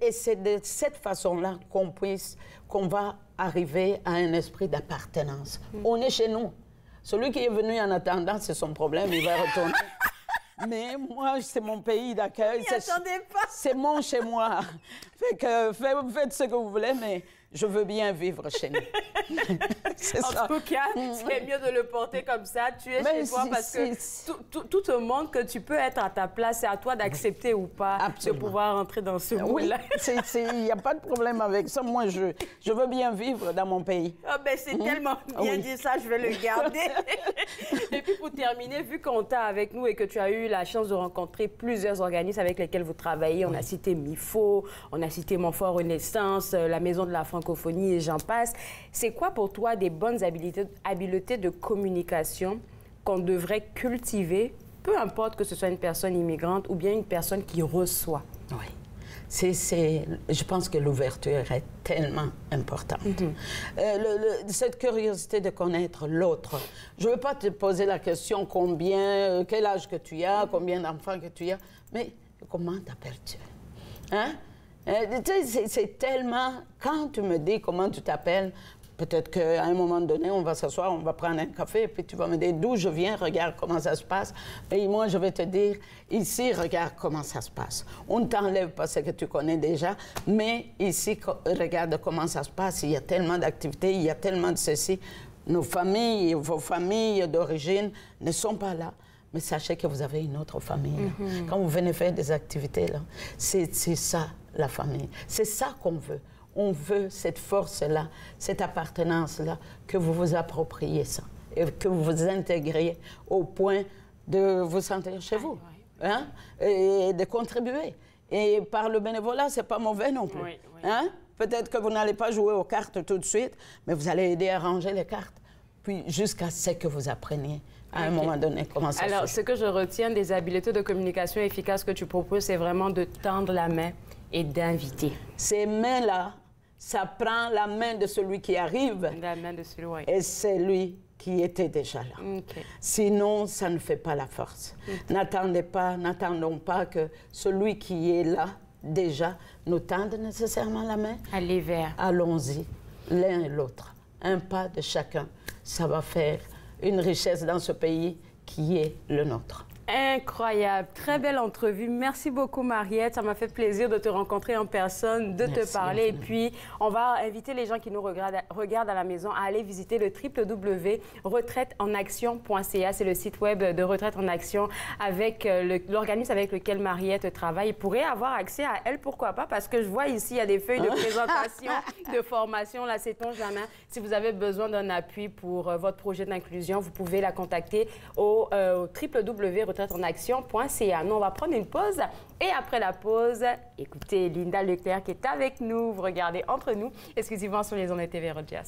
et c'est de cette façon-là qu'on va arriver à un esprit d'appartenance. On est chez nous. Celui qui est venu en attendant, c'est son problème, il va retourner. Mais moi, c'est mon pays d'accueil. C'est mon chez moi. Fait que faites ce que vous voulez, mais je veux bien vivre chez nous. En tout cas, c'est mieux de le porter comme ça. Tu es chez toi parce que tout te montre que tu peux être à ta place. C'est à toi d'accepter ou pas de pouvoir entrer dans ce moule-là. Oui, il n'y a pas de problème avec ça. Moi, je veux bien vivre dans mon pays. Ah ben, c'est tellement bien dit ça, je vais le garder. Et puis, pour terminer, vu qu'on t'a avec nous et que tu as eu la chance de rencontrer plusieurs organismes avec lesquels vous travaillez, on a cité MIFO, on a cité Montfort Renaissance, la Maison de la Francophonie et j'en passe. C'est quoi pour toi des bonnes habiletés de communication qu'on devrait cultiver, peu importe que ce soit une personne immigrante ou bien une personne qui reçoit? Oui. Je pense que l'ouverture est tellement importante. Cette curiosité de connaître l'autre. Je ne veux pas te poser la question quel âge que tu as, combien d'enfants que tu as, mais comment t'appelles-tu? Hein? C'est tellement... Quand tu me dis comment tu t'appelles, Peut-être qu'à un moment donné, on va s'asseoir, on va prendre un café, et puis tu vas me dire d'où je viens, regarde comment ça se passe. Et moi, je vais te dire, ici, regarde comment ça se passe. On ne t'enlève pas ce que tu connais déjà, mais ici, regarde comment ça se passe. Il y a tellement d'activités, il y a tellement de ceci. Nos familles, vos familles d'origine ne sont pas là. Mais sachez que vous avez une autre famille. Quand vous venez faire des activités, là, c'est ça, la famille. C'est ça qu'on veut. On veut cette force-là, cette appartenance-là, que vous vous appropriez ça et que vous vous intégriez au point de vous sentir chez vous, hein? Et de contribuer. Et par le bénévolat, c'est pas mauvais non plus. Hein? Peut-être que vous n'allez pas jouer aux cartes tout de suite, mais vous allez aider à ranger les cartes, puis jusqu'à ce que vous appreniez à un moment donné comment ça se fait. Alors, ce que je retiens des habiletés de communication efficaces que tu proposes, c'est vraiment de tendre la main et d'inviter. Ces mains-là, ça prend la main de celui qui arrive. La main de celui, oui. Et c'est lui qui était déjà là. Sinon, ça ne fait pas la force. N'attendons pas que celui qui est là, déjà, nous tende nécessairement la main. Allez vers. Allons-y, l'un et l'autre. Un pas de chacun. Ça va faire une richesse dans ce pays qui est le nôtre. Incroyable. Très belle entrevue. Merci beaucoup, Mariette. Ça m'a fait plaisir de te rencontrer en personne, de te parler. Et puis, on va inviter les gens qui nous regardent à la maison à aller visiter le www.retraiteenaction.ca. C'est le site web de Retraite en Action avec l'organisme avec lequel Mariette travaille. Vous pourrez avoir accès à elle, pourquoi pas, parce que je vois ici, il y a des feuilles de présentation, de formation. Là, sait-on jamais. Si vous avez besoin d'un appui pour votre projet d'inclusion, vous pouvez la contacter au www.retraiteenaction.ca. Nous, on va prendre une pause et après la pause, écoutez Linda Leclerc qui est avec nous. Vous regardez Entre nous, exclusivement sur les ondes de TV Rogers.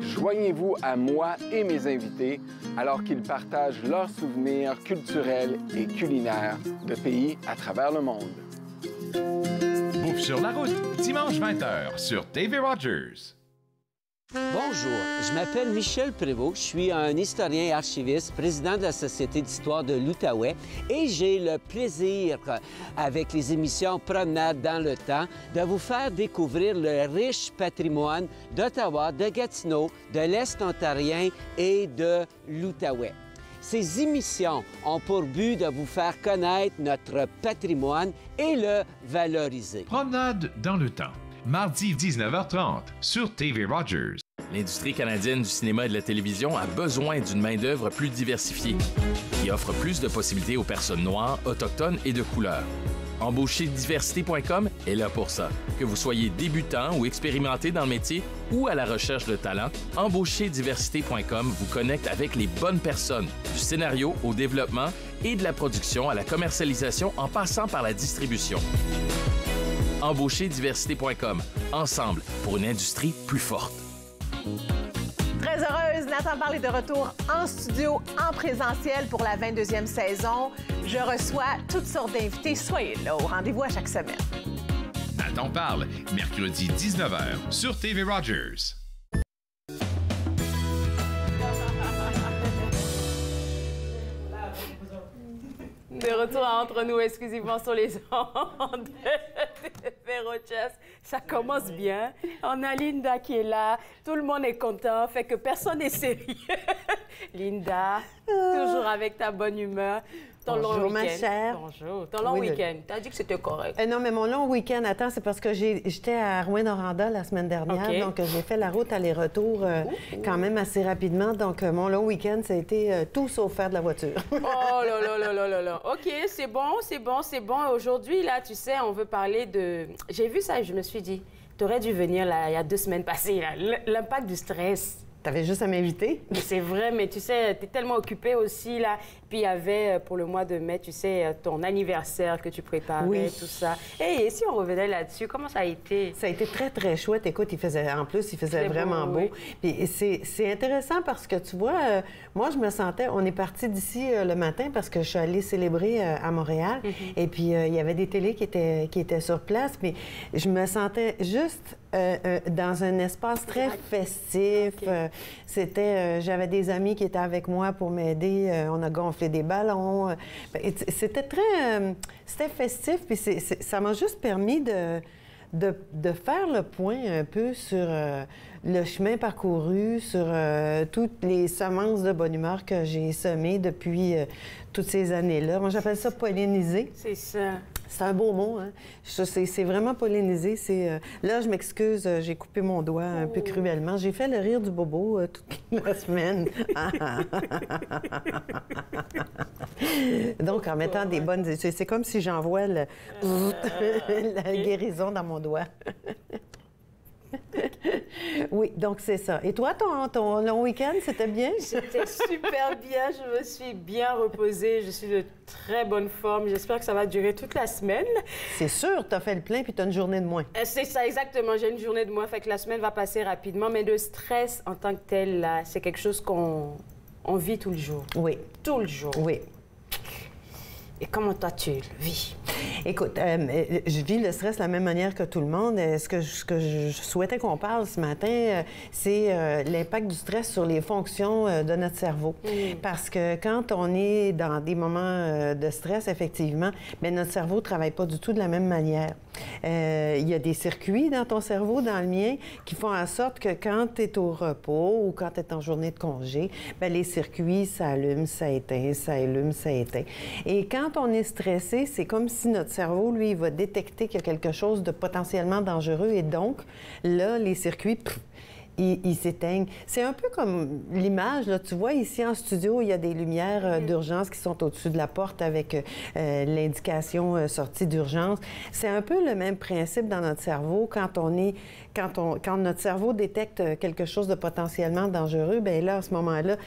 Joignez-vous à moi et mes invités alors qu'ils partagent leurs souvenirs culturels et culinaires de pays à travers le monde. Bouffe sur la route, dimanche 20h sur TV Rogers. Bonjour, je m'appelle Michel Prévost, je suis un historien et archiviste, président de la Société d'histoire de l'Outaouais et j'ai le plaisir, avec les émissions Promenade dans le temps, de vous faire découvrir le riche patrimoine d'Ottawa, de Gatineau, de l'Est ontarien et de l'Outaouais. Ces émissions ont pour but de vous faire connaître notre patrimoine et le valoriser. Promenade dans le temps, mardi 19h30 sur TV Rogers. L'industrie canadienne du cinéma et de la télévision a besoin d'une main-d'œuvre plus diversifiée, qui offre plus de possibilités aux personnes noires, autochtones et de couleur. Embaucherdiversité.com est là pour ça. Que vous soyez débutant ou expérimenté dans le métier ou à la recherche de talent, Embaucherdiversité.com vous connecte avec les bonnes personnes, du scénario au développement et de la production à la commercialisation en passant par la distribution. Embaucherdiversité.com, ensemble pour une industrie plus forte. Très heureuse, Nathan Parle est de retour en studio, en présentiel pour la 22e saison. Je reçois toutes sortes d'invités. Soyez là, au rendez-vous à chaque semaine. Nathan Parle, mercredi 19h sur TV Rogers. De retour à Entre nous, exclusivement sur les ondes de TV Rogers. Ça commence bien. On a Linda qui est là. Tout le monde est content. Fait que personne n'est sérieux. Linda, toujours avec ta bonne humeur. Ton Bonjour, long week-end. ma chère. Bonjour. Ton long week-end. Tu as dit que c'était correct. Non, mais mon long week-end, attends, c'est parce que j'étais à Rouyn-Noranda la semaine dernière. Okay. Donc, j'ai fait la route aller-retour quand même assez rapidement. Donc, mon long week-end, ça a été tout sauf faire de la voiture. Oh là là là là là là. OK, c'est bon, c'est bon, c'est bon. Aujourd'hui, là, tu sais, on veut parler de... J'ai vu ça et je me suis dit, tu aurais dû venir, là, il y a 2 semaines passées, là. L'impact du stress. T'avais juste à m'inviter. C'est vrai, mais tu sais, t'es tellement occupée aussi, là. Puis Puis il y avait pour le mois de mai, tu sais, ton anniversaire que tu préparais, tout ça. Et si on revenait là-dessus, comment ça a été? Ça a été très, très chouette. Écoute, il faisait vraiment beau. Puis c'est intéressant parce que, tu vois, moi, je me sentais... On est parti d'ici le matin parce que je suis allée célébrer à Montréal. Et puis, il y avait des télés qui étaient sur place. Mais je me sentais juste... dans un espace très festif. J'avais des amis qui étaient avec moi pour m'aider. On a gonflé des ballons. C'était c'était festif. Puis ça m'a juste permis de faire le point un peu sur le chemin parcouru, sur toutes les semences de bonne humeur que j'ai semées depuis toutes ces années-là. Moi, j'appelle ça polliniser. C'est ça. C'est un beau mot, hein? C'est vraiment pollinisé. Là, je m'excuse, j'ai coupé mon doigt un peu cruellement. J'ai fait le rire du bobo toute la semaine. Donc, en mettant des bonnes... C'est comme si j'envoie la guérison dans mon doigt. Oui, donc c'est ça. Et toi, ton long week-end, c'était bien? C'était super bien. Je me suis bien reposée. Je suis de très bonne forme. J'espère que ça va durer toute la semaine. C'est sûr, tu as fait le plein puis tu as une journée de moins. C'est ça, exactement. J'ai une journée de moins. Fait que la semaine va passer rapidement. Mais le stress en tant que tel, là, c'est quelque chose qu'on vit tout le jour. Oui. Tout le jour. Oui. Et comment toi, tu le vis? Écoute, je vis le stress de la même manière que tout le monde. Ce que je souhaitais qu'on parle ce matin, c'est l'impact du stress sur les fonctions de notre cerveau. Parce que quand on est dans des moments de stress, effectivement, bien, notre cerveau ne travaille pas du tout de la même manière. Il y a des circuits dans ton cerveau, dans le mien, qui font en sorte que quand tu es au repos ou quand tu es en journée de congé, bien, les circuits, ça allume, ça éteint, ça allume, ça éteint. Et quand on est stressé, c'est comme si notre cerveau, lui, il va détecter qu'il y a quelque chose de potentiellement dangereux et donc, là, les circuits... Ils s'éteignent. C'est un peu comme l'image, là. Tu vois, ici en studio, il y a des lumières d'urgence qui sont au-dessus de la porte avec l'indication sortie d'urgence. C'est un peu le même principe dans notre cerveau. Quand notre cerveau détecte quelque chose de potentiellement dangereux, bien là, à ce moment-là,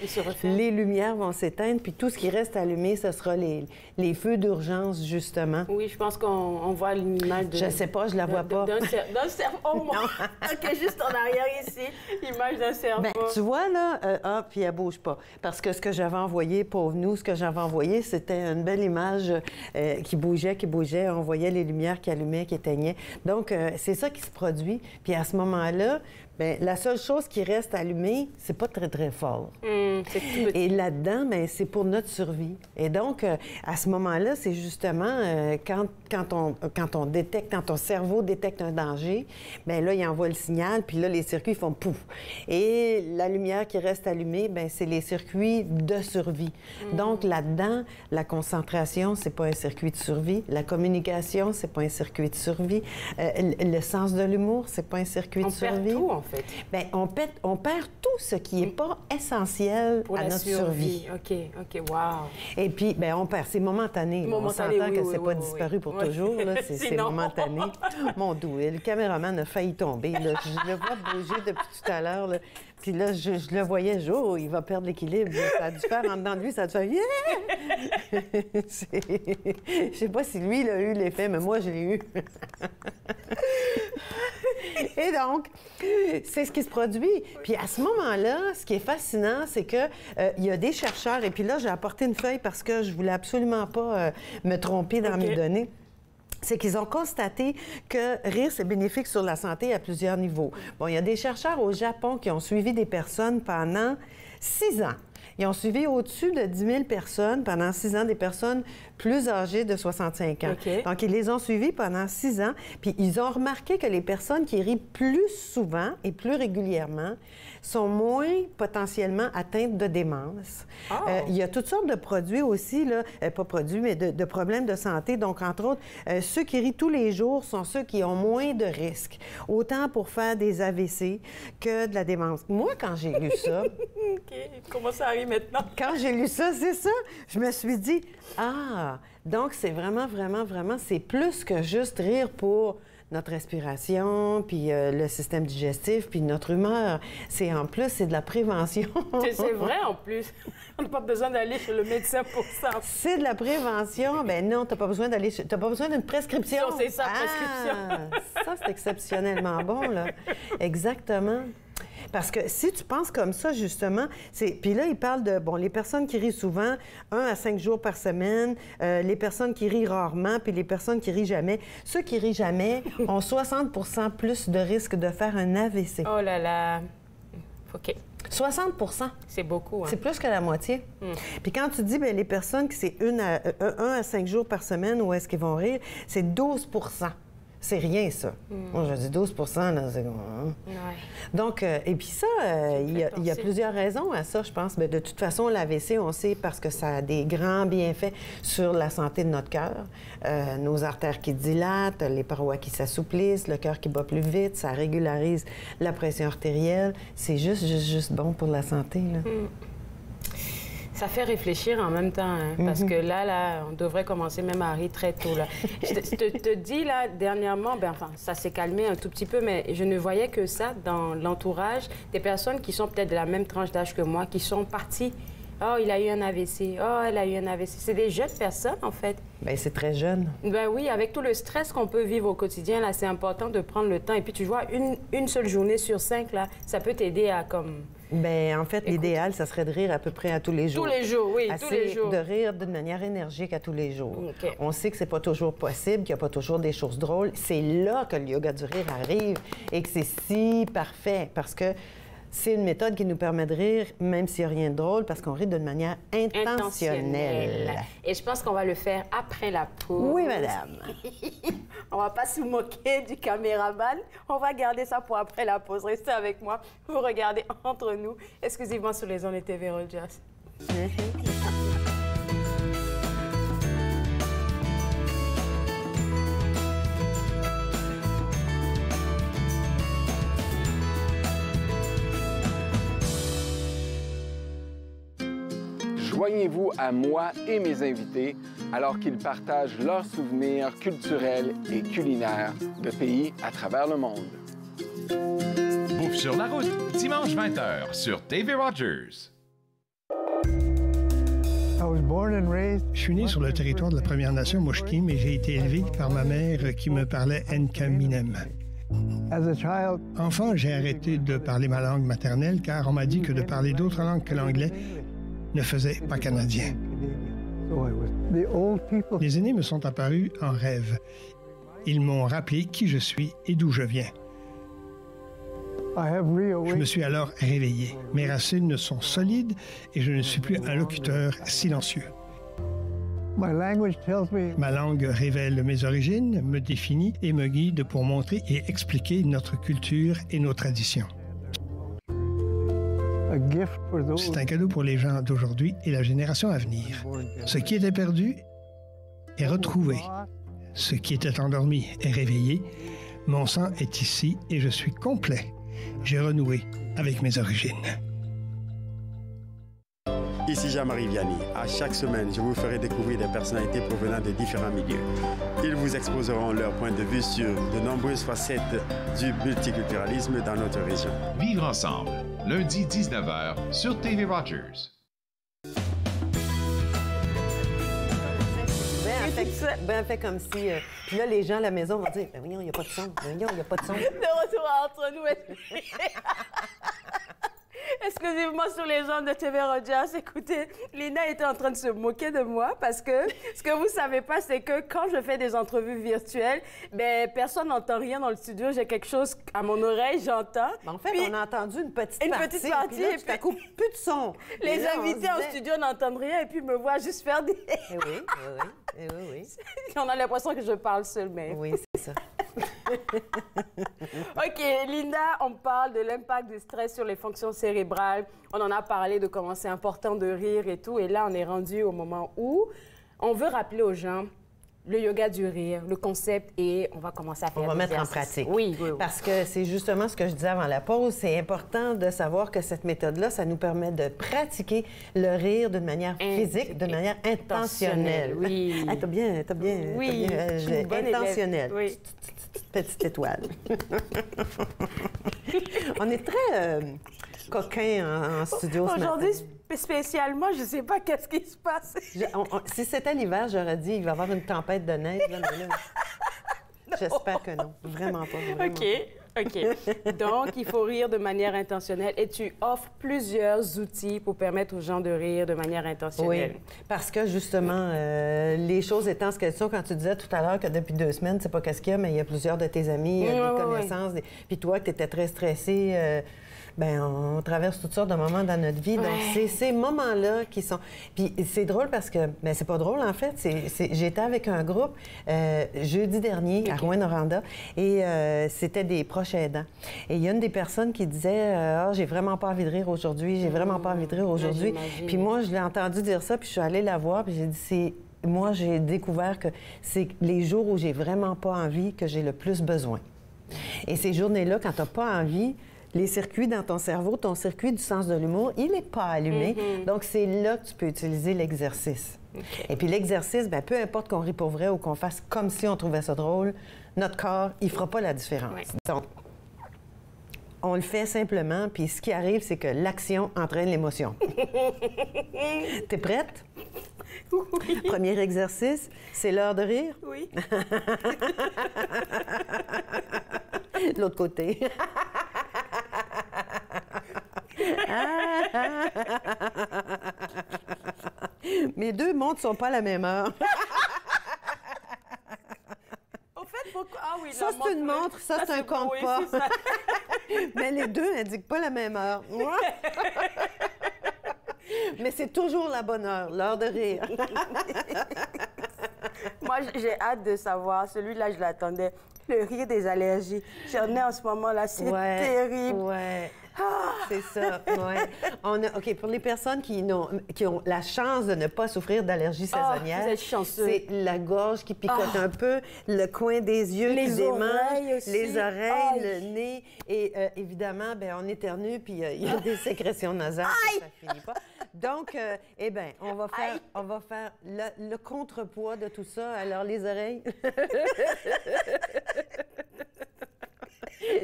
les lumières vont s'éteindre, puis tout ce qui reste allumé, ce sera les feux d'urgence, justement. Oui, je pense qu'on voit l'image de... Je sais pas, je la vois pas. D'un cerveau. Oh, mon... OK, juste en arrière ici. L'image d'un cerveau. Bien, tu vois, là, puis elle bouge pas. Parce que ce que j'avais envoyé, pauvre nous, ce que j'avais envoyé, c'était une belle image qui bougeait. On voyait les lumières qui allumaient, qui éteignaient. Donc, c'est ça qui se produit. Puis à ce moment-là, bien, la seule chose qui reste allumée, c'est pas très, très fort. C'est tout petit. Et là-dedans, bien, c'est pour notre survie. Et donc, à ce moment-là, c'est justement quand on détecte, quand ton cerveau détecte un danger, bien là, il envoie le signal, puis là, les circuits font pouf. Et la lumière qui reste allumée, bien, c'est les circuits de survie. Donc, là-dedans, la concentration, c'est pas un circuit de survie. La communication, c'est pas un circuit de survie. Le sens de l'humour, c'est pas un circuit de survie. On perd tout, en fait. Bien, on perd tout ce qui n'est pas essentiel pour à notre survie. OK, wow. Et puis, bien, on perd. C'est momentané. On s'entend que c'est pas disparu pour toujours. C'est momentané. Mon doux, le caméraman a failli tomber. Là. Je le vois bouger depuis tout à l'heure. Puis là, je le voyais, il va perdre l'équilibre. Ça a dû faire en dedans de lui, ça a dû faire yeah! Je sais pas si lui, il a eu l'effet, mais moi, je l'ai eu. Et donc, c'est ce qui se produit. Puis à ce moment-là, ce qui est fascinant, c'est que il y a des chercheurs, et puis là, j'ai apporté une feuille parce que je voulais absolument pas me tromper dans mes données. C'est qu'ils ont constaté que rire, c'est bénéfique sur la santé à plusieurs niveaux. Bon, il y a des chercheurs au Japon qui ont suivi des personnes pendant 6 ans. Ils ont suivi au-dessus de 10 000 personnes pendant 6 ans, des personnes plus âgées de 65 ans. Donc, ils les ont suivis pendant 6 ans, puis ils ont remarqué que les personnes qui rient plus souvent et plus régulièrement sont moins potentiellement atteintes de démence. Il y a toutes sortes de produits aussi, là, pas produits, mais de problèmes de santé. Donc, entre autres, ceux qui rient tous les jours sont ceux qui ont moins de risques, autant pour faire des AVC que de la démence. Moi, quand j'ai lu ça... OK, comment ça arrive maintenant? Quand j'ai lu ça, c'est ça. Je me suis dit, Ah, donc c'est vraiment, c'est plus que juste rire pour notre respiration, puis le système digestif, puis notre humeur. C'est en plus, c'est de la prévention. C'est vrai en plus. On n'a pas besoin d'aller chez le médecin pour ça. C'est de la prévention. Ben non, t'as pas besoin d'aller, t'as pas besoin d'une prescription. C'est ça, prescription. Ça, c'est exceptionnellement bon, là. Exactement. Parce que si tu penses comme ça, justement, c'est... Puis là, il parle de, bon, les personnes qui rient souvent, 1 à 5 jours par semaine, les personnes qui rient rarement, puis les personnes qui rient jamais. Ceux qui rient jamais ont 60 % plus de risque de faire un AVC. Oh là là! OK. 60 % C'est beaucoup, hein? C'est plus que la moitié. Puis quand tu dis, bien, les personnes qui c'est 1 à 5 jours par semaine où est-ce qu'ils vont rire, c'est 12 %. C'est rien, ça. Moi, je dis 12 là, c'est... Donc, et puis ça, il y a plusieurs raisons à ça, je pense. Mais de toute façon, l'AVC, on sait parce que ça a des grands bienfaits sur la santé de notre cœur. Nos artères qui dilatent, les parois qui s'assouplissent, le cœur qui bat plus vite, ça régularise la pression artérielle. C'est juste bon pour la santé, là. Ça fait réfléchir en même temps, hein, parce que là, on devrait commencer même à rire très tôt, là. Je te dis, là, dernièrement, ben, enfin, ça s'est calmé un tout petit peu, mais je ne voyais que ça dans l'entourage, des personnes qui sont peut-être de la même tranche d'âge que moi, qui sont parties. Oh, il a eu un AVC. Oh, elle a eu un AVC. C'est des jeunes personnes, en fait. Bien, c'est très jeune. Ben oui, avec tout le stress qu'on peut vivre au quotidien, là, c'est important de prendre le temps. Et puis, tu vois, une seule journée sur 5, là, ça peut t'aider à, comme... Bien, en fait, l'idéal, ça serait de rire à peu près à tous les jours. Tous les jours, oui, tous les jours. De rire d'une manière énergique à tous les jours. Okay. On sait que c'est pas toujours possible, qu'il n'y a pas toujours des choses drôles. C'est là que le yoga du rire arrive et que c'est si parfait parce que c'est une méthode qui nous permet de rire, même s'il n'y a rien de drôle, parce qu'on rit d'une manière intentionnelle. Et je pense qu'on va le faire après la pause. Oui, madame. On va pas se moquer du caméraman. On va garder ça pour après la pause. Restez avec moi. Vous regardez Entre nous, exclusivement sur les ondes de TV Rogers. Joignez-vous à moi et mes invités alors qu'ils partagent leurs souvenirs culturels et culinaires de pays à travers le monde. Bouffe sur la route, dimanche 20h sur TV Rogers. Je suis né sur le territoire de la Première Nation Musqueam, mais j'ai été élevé par ma mère qui me parlait Nkaminem. Enfant, j'ai arrêté de parler ma langue maternelle car on m'a dit que de parler d'autres langues que l'anglais ne faisait pas canadien. Les aînés me sont apparus en rêve. Ils m'ont rappelé qui je suis et d'où je viens. Je me suis alors réveillé. Mes racines sont solides et je ne suis plus un locuteur silencieux. Ma langue révèle mes origines, me définit et me guide pour montrer et expliquer notre culture et nos traditions. C'est un cadeau pour les gens d'aujourd'hui et la génération à venir. Ce qui était perdu est retrouvé. Ce qui était endormi est réveillé. Mon sang est ici et je suis complet. J'ai renoué avec mes origines. Ici Jean-Marie Vianney. À chaque semaine, je vous ferai découvrir des personnalités provenant de différents milieux. Ils vous exposeront leur point de vue sur de nombreuses facettes du multiculturalisme dans notre région. Vivre ensemble, lundi 19h sur TV Rogers. Ben fait comme si... Puis là, les gens à la maison vont dire, ben voyons, il n'y a pas de son. Ben voyons, il n'y a pas de son. De retour Entre nous. Exclusivement sur les ondes de TV Rogers. Écoutez, Lina était en train de se moquer de moi parce que ce que vous ne savez pas, c'est que quand je fais des entrevues virtuelles, ben personne n'entend rien dans le studio. J'ai quelque chose à mon oreille, j'entends. Ben en fait, puis, on a entendu une petite partie. Une petite partie. Et puis, coup, plus de son. Les invités en studio n'entendent rien et puis me voient juste faire des... oui. On a l'impression que je parle seule, mais... Oui, c'est ça. OK, Linda, on parle de l'impact du stress sur les fonctions cérébrales. On en a parlé de comment c'est important de rire et tout. Et là, on est rendu au moment où on veut rappeler aux gens le yoga du rire, le concept, et on va commencer à faire On va mettre en pratique. Oui. Parce que c'est justement ce que je disais avant la pause, c'est important de savoir que cette méthode-là, ça nous permet de pratiquer le rire d'une manière physique, d'une manière intentionnelle. Oui. T'as bien, oui. Intentionnelle. Oui. Petite étoile. On est très coquins en studio ce matin. Aujourd'hui, spécialement, je ne sais pas qu'est-ce qui se passe. Si c'était l'hiver, j'aurais dit il va y avoir une tempête de neige. Là, mais là, j'espère que non. Vraiment pas. Vraiment OK. Donc, il faut rire de manière intentionnelle et tu offres plusieurs outils pour permettre aux gens de rire de manière intentionnelle. Oui, parce que justement, les choses étant ce qu'elles sont, quand tu disais tout à l'heure que depuis 2 semaines, c'est pas qu'est-ce qu'il y a, mais il y a plusieurs de tes amis, des connaissances, puis toi, que tu étais très stressée. On traverse toutes sortes de moments dans notre vie. Donc, c'est ces moments-là qui sont... Puis c'est drôle parce que... Bien, c'est pas drôle, en fait. J'étais avec un groupe jeudi dernier à Rouyn-Noranda et c'était des proches aidants. Et il y a une des personnes qui disait j'ai vraiment pas envie de rire aujourd'hui, j'ai vraiment pas envie de rire aujourd'hui. Puis moi, je l'ai entendu dire ça, puis je suis allée la voir, puis j'ai dit moi, j'ai découvert que c'est les jours où j'ai vraiment pas envie que j'ai le plus besoin. Et ces journées-là, quand t'as pas envie... Les circuits dans ton cerveau, ton circuit du sens de l'humour, il n'est pas allumé. Donc, c'est là que tu peux utiliser l'exercice. Et puis l'exercice, bien, peu importe qu'on rit pour vrai ou qu'on fasse comme si on trouvait ça drôle, notre corps, il ne fera pas la différence. Donc, on le fait simplement, puis ce qui arrive, c'est que l'action entraîne l'émotion. T'es prête? Oui. Premier exercice, c'est l'heure de rire? Oui. L'autre côté. Mes 2 montres sont pas à la même heure. Au fait, pourquoi... Ah oui, ça, c'est une montre, ça, c'est un compte pas. Mais les 2 indiquent pas la même heure. Mais c'est toujours la bonne heure, l'heure de rire. Moi, j'ai hâte de savoir. Celui-là, je l'attendais. Le rire des allergies. J'en ai en ce moment-là. C'est terrible. Ouais. C'est ça, OK, pour les personnes qui ont la chance de ne pas souffrir d'allergie saisonnière, vous êtes chanceux. C'est la gorge qui picote un peu, le coin des yeux qui démange, les oreilles, le nez, et évidemment, on éternue, puis il y a des sécrétions nasales, ça finit pas. Donc, on va faire le contrepoids de tout ça. Alors, les oreilles...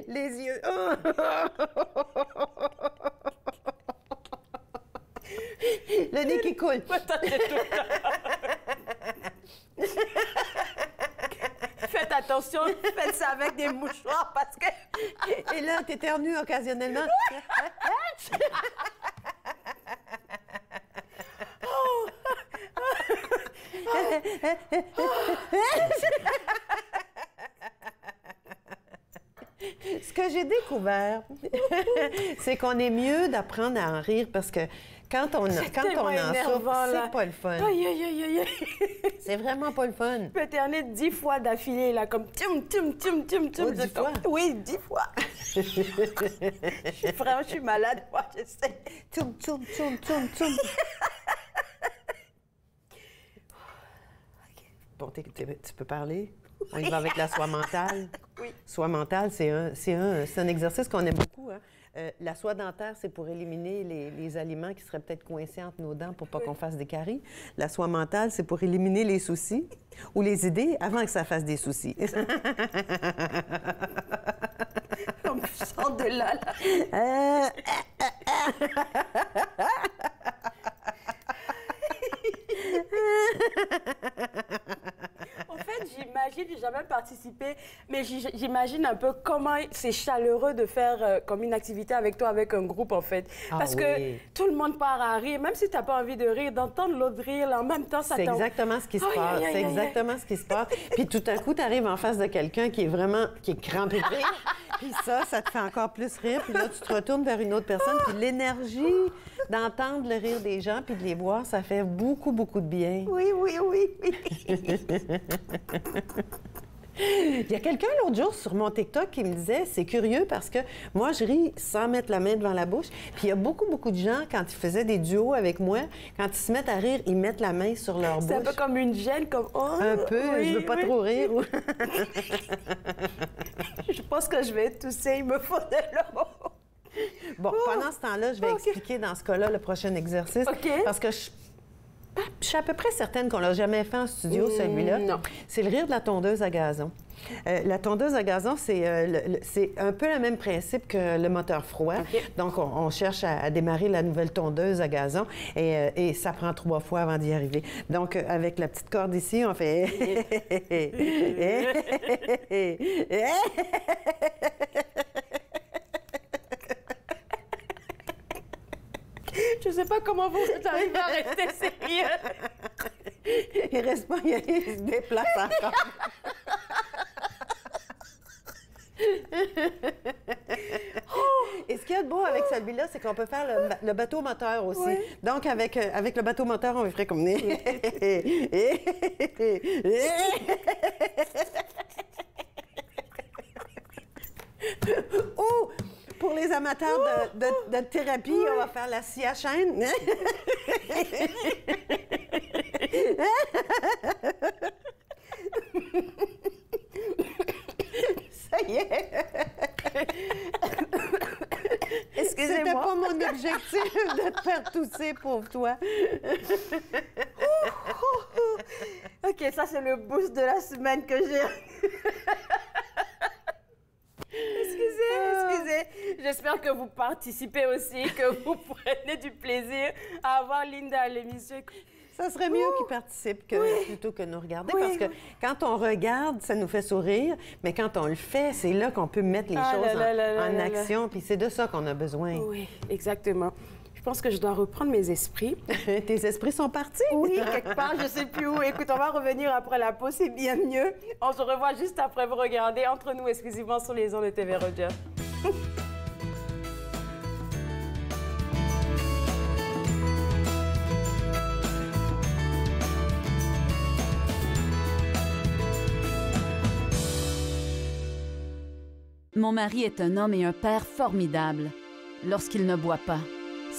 Les yeux. Le nez qui coule. Faites attention, faites ça avec des mouchoirs parce que... Et là, t'éternues occasionnellement. Ce que j'ai découvert, c'est qu'on est mieux d'apprendre à en rire parce que quand on en souffre, c'est pas le fun. C'est vraiment pas le fun. Je peux éternuer 10 fois d'affilée, là, comme tum. 10 fois? Oui, 10 fois. Je suis malade, moi, je sais. Tum. Bon, tu peux parler? On y va avec la soie mentale. Oui. Soie mentale, c'est un exercice qu'on aime beaucoup. Hein? La soie dentaire, c'est pour éliminer les aliments qui seraient peut-être coincés entre nos dents pour pas qu'on fasse des caries. La soie mentale, c'est pour éliminer les soucis ou les idées avant que ça fasse des soucis. On me sort de là. En fait, j'imagine, j'ai jamais participé, mais j'imagine un peu comment c'est chaleureux de faire comme une activité avec toi, avec un groupe, en fait. Parce que tout le monde part à rire, même si tu n'as pas envie de rire, d'entendre l'autre rire, là, en même temps, ça C'est exactement ce qui se passe. C'est exactement ce qui se passe. Puis tout à coup, tu arrives en face de quelqu'un qui est crampé de rire. Puis ça te fait encore plus rire. Puis là, tu te retournes vers une autre personne. Puis l'énergie d'entendre le rire des gens puis de les voir, ça fait beaucoup, beaucoup de bien. Oui. Il y a quelqu'un l'autre jour sur mon TikTok qui me disait, c'est curieux parce que moi, je ris sans mettre la main devant la bouche. Puis il y a beaucoup de gens, quand ils faisaient des duos avec moi, quand ils se mettent à rire, ils mettent la main sur leur bouche. C'est un peu comme une gêne, comme... Oh, un peu, oui, je veux pas trop rire. Je pense que je vais tousser, il me faut de l'eau. Bon, pendant ce temps-là, je vais expliquer dans ce cas-là le prochain exercice. Parce que je suis à peu près certaine qu'on l'a jamais fait en studio, celui-là. Non. C'est le rire de la tondeuse à gazon. La tondeuse à gazon, c'est un peu le même principe que le moteur froid. Donc, on cherche à démarrer la nouvelle tondeuse à gazon et ça prend 3 fois avant d'y arriver. Donc, avec la petite corde ici, on fait... Je sais pas comment vous arrivez à rester sérieux. Il reste pas, il se déplace encore. Et ce qu'il y a de beau avec celui-là, c'est qu'on peut faire le bateau moteur aussi. Oui. Donc, avec le bateau moteur, on ferait comme... Oh! Pour les amateurs de thérapie, on va faire la scie à chaîne. Ça y est. Excusez-moi. C'était pas mon objectif de te faire tousser, pauvre toi. OK, ça, c'est le boost de la semaine que j'ai. Excusez. J'espère que vous participez aussi, que vous prenez du plaisir à avoir Linda à l'émission. Ça serait mieux qu'ils participent plutôt que nous regarder, parce que quand on regarde, ça nous fait sourire, mais quand on le fait, c'est là qu'on peut mettre les choses en action, puis c'est de ça qu'on a besoin. Oui, exactement. Je pense que je dois reprendre mes esprits. Tes esprits sont partis? Oui, quelque part, je sais plus où. Écoute, on va revenir après la pause, c'est bien mieux. On se revoit juste après vous regarder Entre nous exclusivement sur les ondes de TV Rogers. Mon mari est un homme et un père formidables lorsqu'il ne boit pas.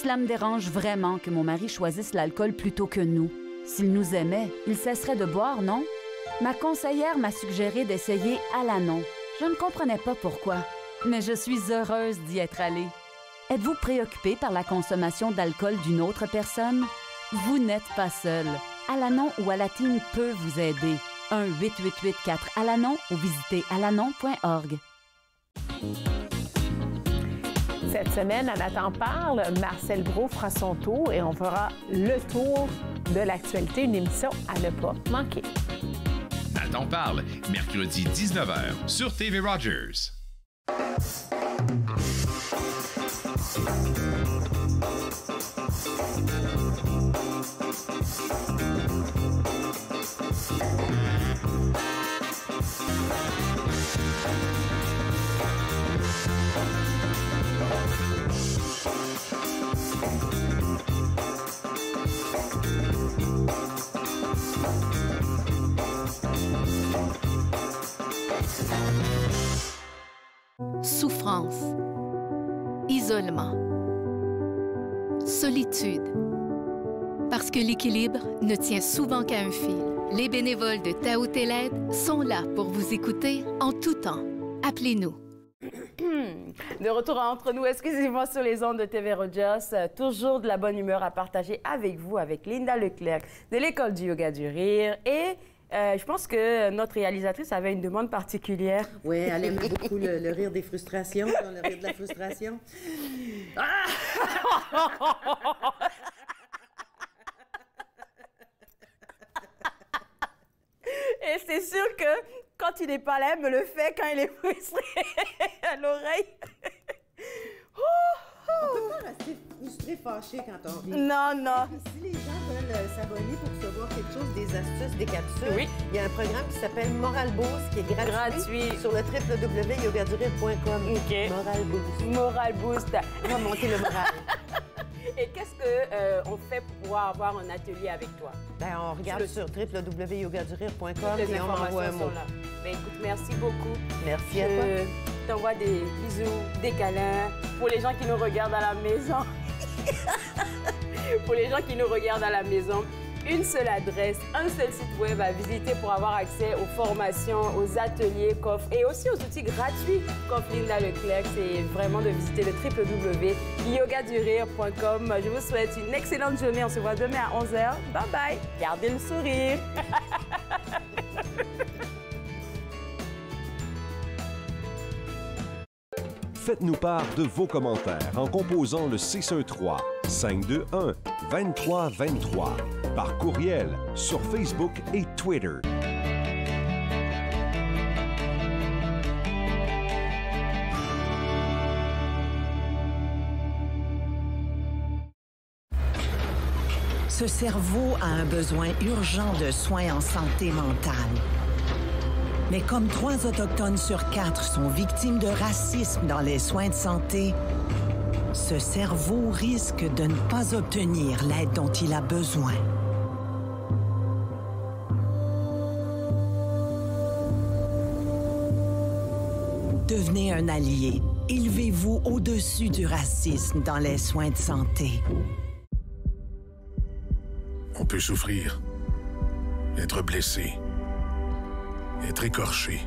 Cela me dérange vraiment que mon mari choisisse l'alcool plutôt que nous. S'il nous aimait, il cesserait de boire, non? Ma conseillère m'a suggéré d'essayer Alanon. Je ne comprenais pas pourquoi, mais je suis heureuse d'y être allée. Êtes-vous préoccupé par la consommation d'alcool d'une autre personne? Vous n'êtes pas seul. Alanon ou Alatine peut vous aider. 1-888-4-ALANON ou visitez alanon.org. Cette semaine, à Nathan parle, Marcel Brault fera son tour et on fera le tour de l'actualité, une émission à ne pas manquer. Nathan parle, mercredi 19h sur TV Rogers. Souffrance, isolement, solitude. Parce que l'équilibre ne tient souvent qu'à un fil. Les bénévoles de Tao Télède sont là pour vous écouter en tout temps. Appelez-nous. De retour à Entre nous, exclusivement sur les ondes de TV Rogers. Toujours de la bonne humeur à partager avec vous, avec Linda Leclerc de l'École du yoga du rire. Et je pense que notre réalisatrice avait une demande particulière. Oui, elle aime beaucoup le rire des frustrations, le rire de la frustration. Et c'est sûr que quand il n'est pas là, elle me le fait quand il est frustré à l'oreille. On peut pas rester frustré, fâché quand on rit. Non, non. Et si les gens veulent s'abonner pour recevoir quelque chose, des astuces, des capsules, il y a un programme qui s'appelle Moral Boost qui est gratuit sur le www.yogadurire.com. OK. Moral Boost. Moral Boost. On va monter le moral. Et qu'est-ce qu'on fait pour pouvoir avoir un atelier avec toi? Bien, on regarde sur www.yogadurir.com et on m'envoie un mot. Bien, écoute, merci beaucoup. Merci à toi. Je t'envoie des bisous, des câlins pour les gens qui nous regardent à la maison. Pour les gens qui nous regardent à la maison, une seule adresse, un seul site web à visiter pour avoir accès aux formations, aux ateliers qu'offre et aussi aux outils gratuits qu'offre Linda Leclerc. C'est vraiment de visiter le www.yogadurir.com. Je vous souhaite une excellente journée. On se voit demain à 11h. Bye bye. Gardez le sourire. Faites-nous part de vos commentaires en composant le 613-521-2323 par courriel sur Facebook et Twitter. Ce cerveau a un besoin urgent de soins en santé mentale. Mais comme 3 Autochtones sur 4 sont victimes de racisme dans les soins de santé, ce cerveau risque de ne pas obtenir l'aide dont il a besoin. Devenez un allié. Élevez-vous au-dessus du racisme dans les soins de santé. On peut souffrir, être blessé, être écorché,